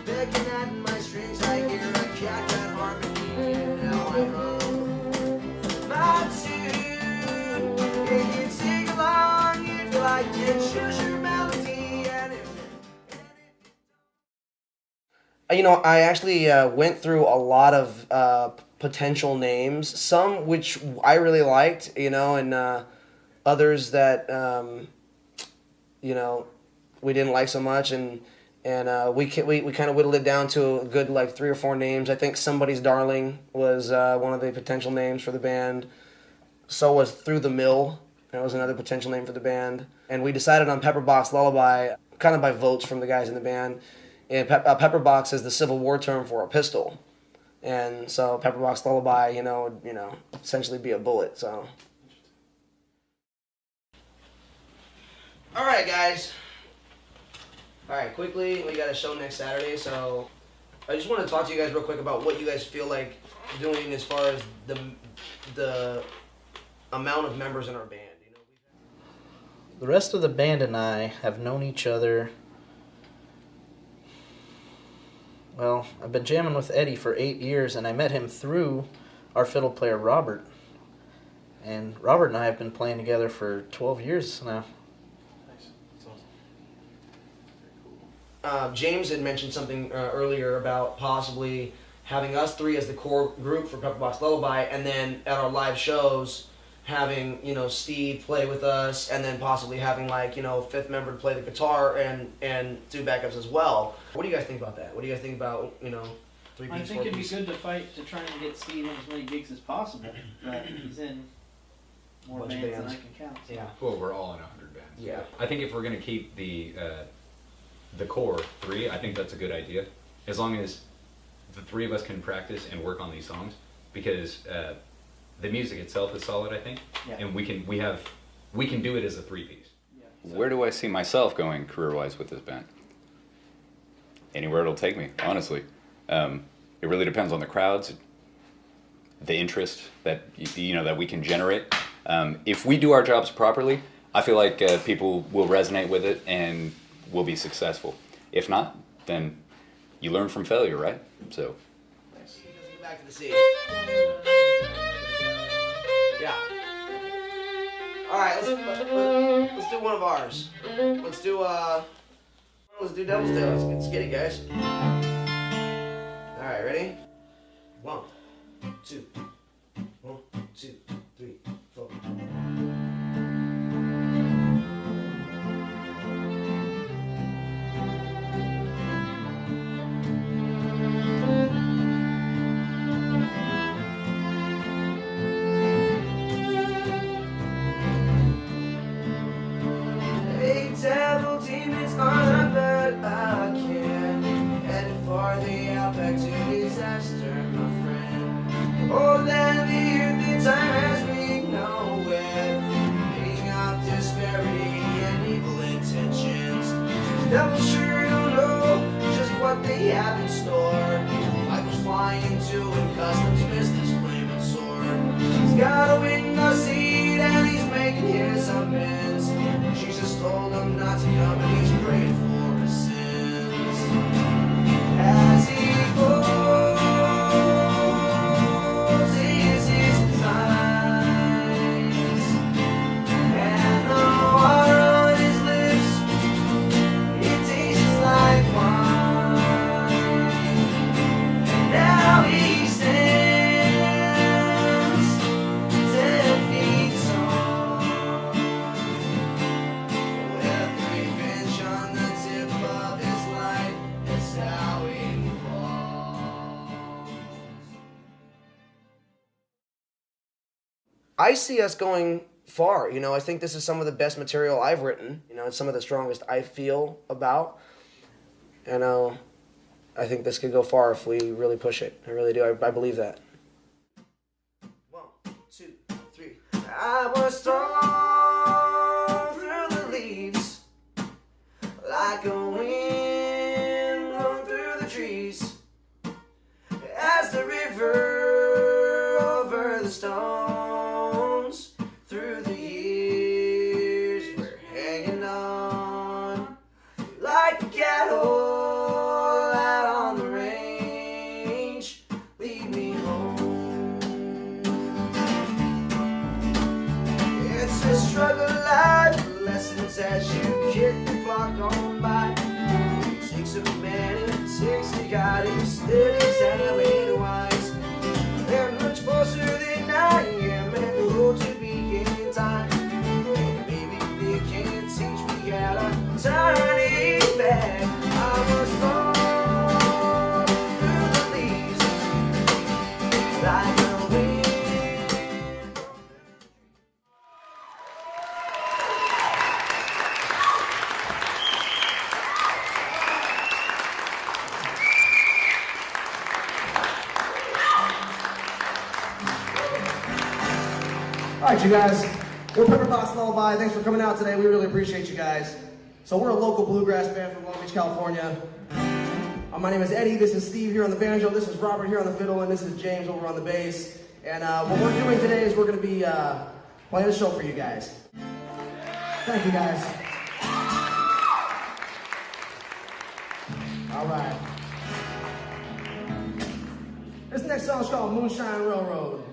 Picking at my strings, I hear a cat that harmony, and now I'm home. My tune, if you sing along, if you like it, choose your melody, and if you know, I actually went through a lot of potential names, some which I really liked, you know, and others that, you know, we didn't like so much, and we kind of whittled it down to a good, like, 3 or 4 names. I think Somebody's Darling was one of the potential names for the band. So was Through the Mill. That was another potential name for the band. And we decided on Pepperbox Lullaby, kind of by votes from the guys in the band. And Pepperbox is the Civil War term for a pistol. And so Pepperbox Lullaby, you know, would, essentially be a bullet, so. All right, guys. All right, quickly, we got a show next Saturday, so I just want to talk to you guys real quick about what you guys feel like doing as far as the amount of members in our band. You know, The rest of the band and I have known each other. Well, I've been jamming with Eddie for 8 years, and I met him through our fiddle player Robert. And Robert and I have been playing together for 12 years now. James had mentioned something earlier about possibly having us three as the core group for Pepperbox Lullaby, and then at our live shows having, you know, Steve play with us, and then possibly having, like, you know, fifth member to play the guitar and do backups as well. What do you guys think about that? What do you guys think about, you know, three-piece, I think it'd be four-piece? good to fight to try and get Steve in as many gigs as possible, but he's in more Bunch of bands than I bands. can count. So. Yeah. Well, we're all in 100 bands. Yeah. I think if we're going to keep the core three, I think that's a good idea. As long as the three of us can practice and work on these songs, because the music itself is solid, I think, and we can do it as a three-piece. Where do I see myself going career-wise with this band? Anywhere it'll take me, honestly. It really depends on the crowds, the interest that that we can generate. If we do our jobs properly, I feel like people will resonate with it and we'll be successful. If not, then you learn from failure, right? So. Get back to the scene. Yeah. All right, let's do one of ours. Let's do Devil's Tail. Let's get it, guys. All right, ready? 1, 2, 1, 2, 3, 4. Hey, devil demons on a bed again, headed for the outback to disaster, my friend. Oh, let the earth in time as we know it, being of disparity and evil intentions. Devil sure don't know just what they have in store. Michael's flying to and customs missed his flaming sword. He's got a window seat and he's making his amends. Jesus told him not to come and he's prayed for his sins. As he goes, he is his eyes, and the water on his lips, it tastes like wine. And now he stands 10 feet tall, with revenge on the tip of his light. That's how he falls. I see us going far. You know, I think this is some of the best material I've written. You know, it's some of the strongest I feel about. And I think this could go far if we really push it. I really do. I believe that. 1, 2, 3. I was thrown through the leaves like a wind blown through the trees, as the river over the stones. Through the years we're hanging on like a cattle out on the range. Lead me home. It's a struggle life, lessons as you kick the clock on by. It takes a man, it takes a God who studies and later wise. They're much closer than I am, and hope to be in time. And maybe they can teach me how to turn it back. I was thrown through the leaves like a wind. All right, you guys. We're Pepperbox Lullaby. Thanks for coming out today. We really appreciate you guys. So we're a local bluegrass band from Long Beach, California. My name is Eddie. This is Steve here on the banjo. This is Robert here on the fiddle, and this is James over on the bass. And what we're doing today is we're going to be playing a show for you guys. Thank you, guys. All right. This next song is called Moonshine Railroad.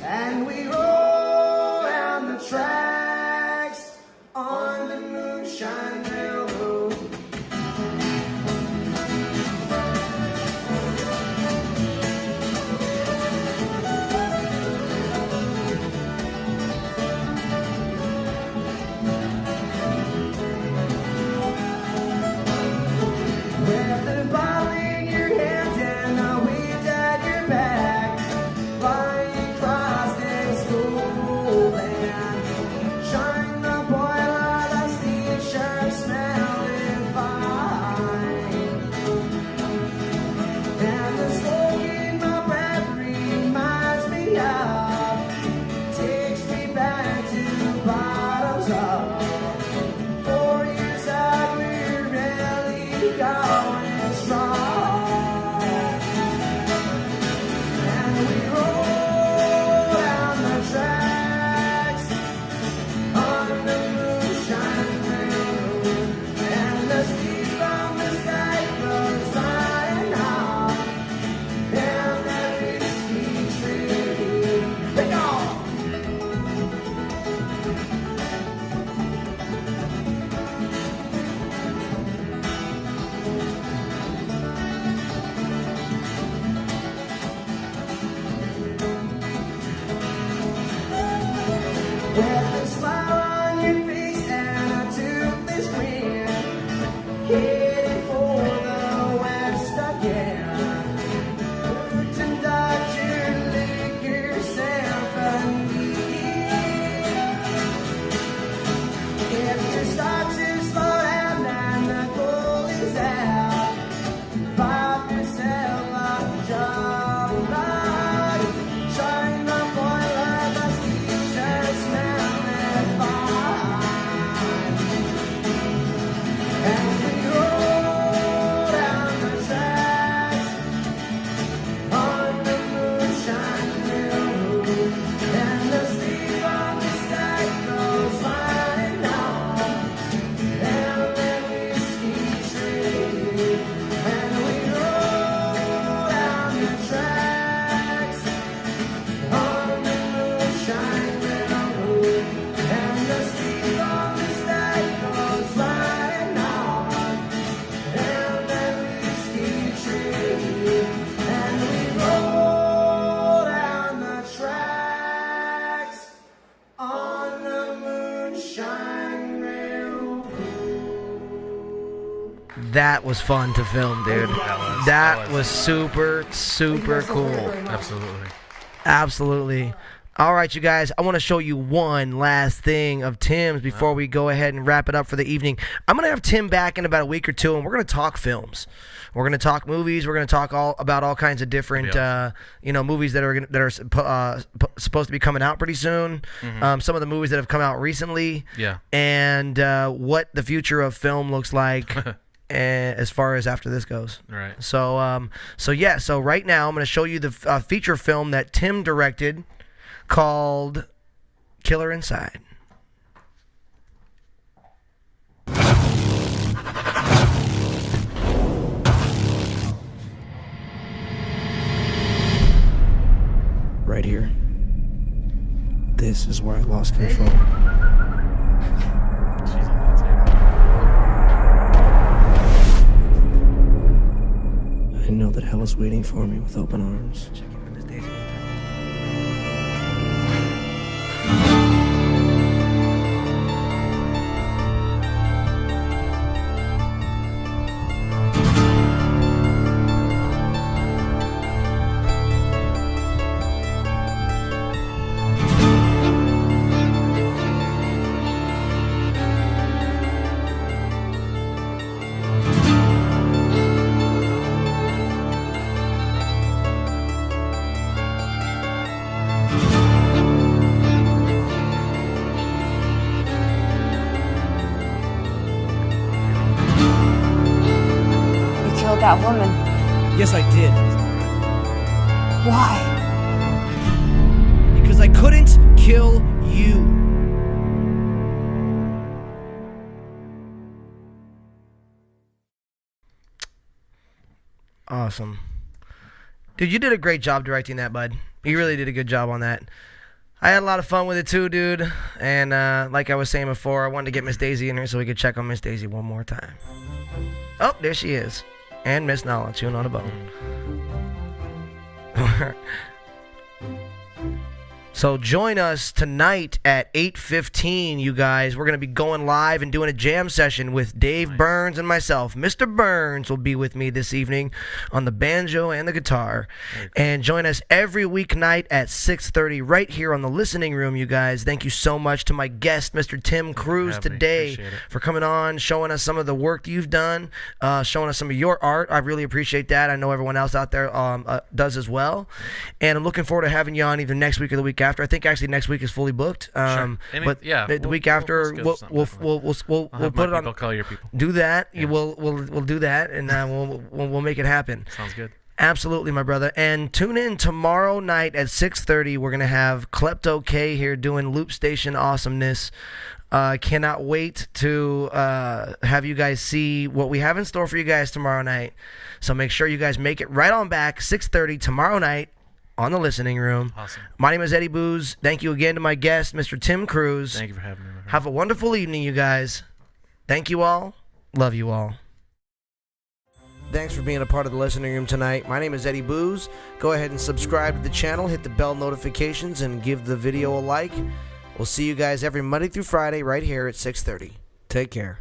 And we roll down the tracks on the Moonshine Railroad. With the ball in your hand and a weed at your back, flying across this cool land, shine the boiler, the steam sure smelling fine. And the smoke in my breath reminds me of, takes me back to bottoms up. 4 years out, we're really going strong. And we roll down the tracks on the Moonshine Railroad. And the steam from the sky goes flying off. And that whiskey tree, pick off. With a smile on your face and a toothless grin, headed for the west again. To Dodger, lick yourself a knee. If you start to slow down and the goal is out, pop yourself a job light. Shine the boiler, the steam sure smelling fine. And we roll down the tracks on the Moonshine Railroad. And the steam from the stack goes flying on. And then whiskey tree. And we roll down the tracks on the Moonshine Railroad. And the steam from the stack goes flying on. And then whiskey tree. And we roll down the tracks on the Moonshine Railroad. That was fun to film, dude. That was super, super cool. Absolutely. Absolutely. All right, you guys, I want to show you one last thing of Tim's before we go ahead and wrap it up for the evening. I'm going to have Tim back in about a week or two, and we're going to talk films. We're going to talk movies. We're going to talk about all kinds of different, movies that are supposed to be coming out pretty soon. Mhm. Some of the movies that have come out recently. Yeah. And what the future of film looks like. As far as after this goes. Right. So right now I'm going to show you the feature film that Tim directed called Killer Inside. Right here. This is where I lost control. I know that hell is waiting for me with open arms. That woman. Yes, I did. Why? Because I couldn't kill you. Awesome. Dude, you did a great job directing that, bud. You really did a good job on that. I had a lot of fun with it too, dude. And like I was saying before, I wanted to get Miss Daisy in here so we could check on Miss Daisy one more time. Oh, there she is. And Miss Nala chewing on a bone. So join us tonight at 8:15, you guys. We're going to be going live and doing a jam session with Dave Burns and myself. Mr. Burns will be with me this evening on the banjo and the guitar. And join us every weeknight at 6:30 right here on the Listening Room, you guys. Thank you so much to my guest, Mr. Tim Kruse, today for coming on, showing us some of the work that you've done, showing us some of your art. I really appreciate that. I know everyone else out there does as well. And I'm looking forward to having you on either next week or the week after. I think actually next week is fully booked. Sure. But the week after we'll put it on. Call your people. Do that. Yeah. We'll do that, and we'll make it happen. Sounds good. Absolutely, my brother. And tune in tomorrow night at 6:30. We're gonna have Klepto K here doing Loop Station awesomeness. Cannot wait to have you guys see what we have in store for you guys tomorrow night. So make sure you guys make it right on back 6:30 tomorrow night on the Listening Room. Awesome. My name is Eddie Booze. Thank you again to my guest, Mr. Tim Kruse. Thank you for having me. Have a wonderful evening, you guys. Thank you all. Love you all. Thanks for being a part of the Listening Room tonight. My name is Eddie Booze. Go ahead and subscribe to the channel, hit the bell notifications, and give the video a like. We'll see you guys every Monday through Friday right here at 6:30. Take care.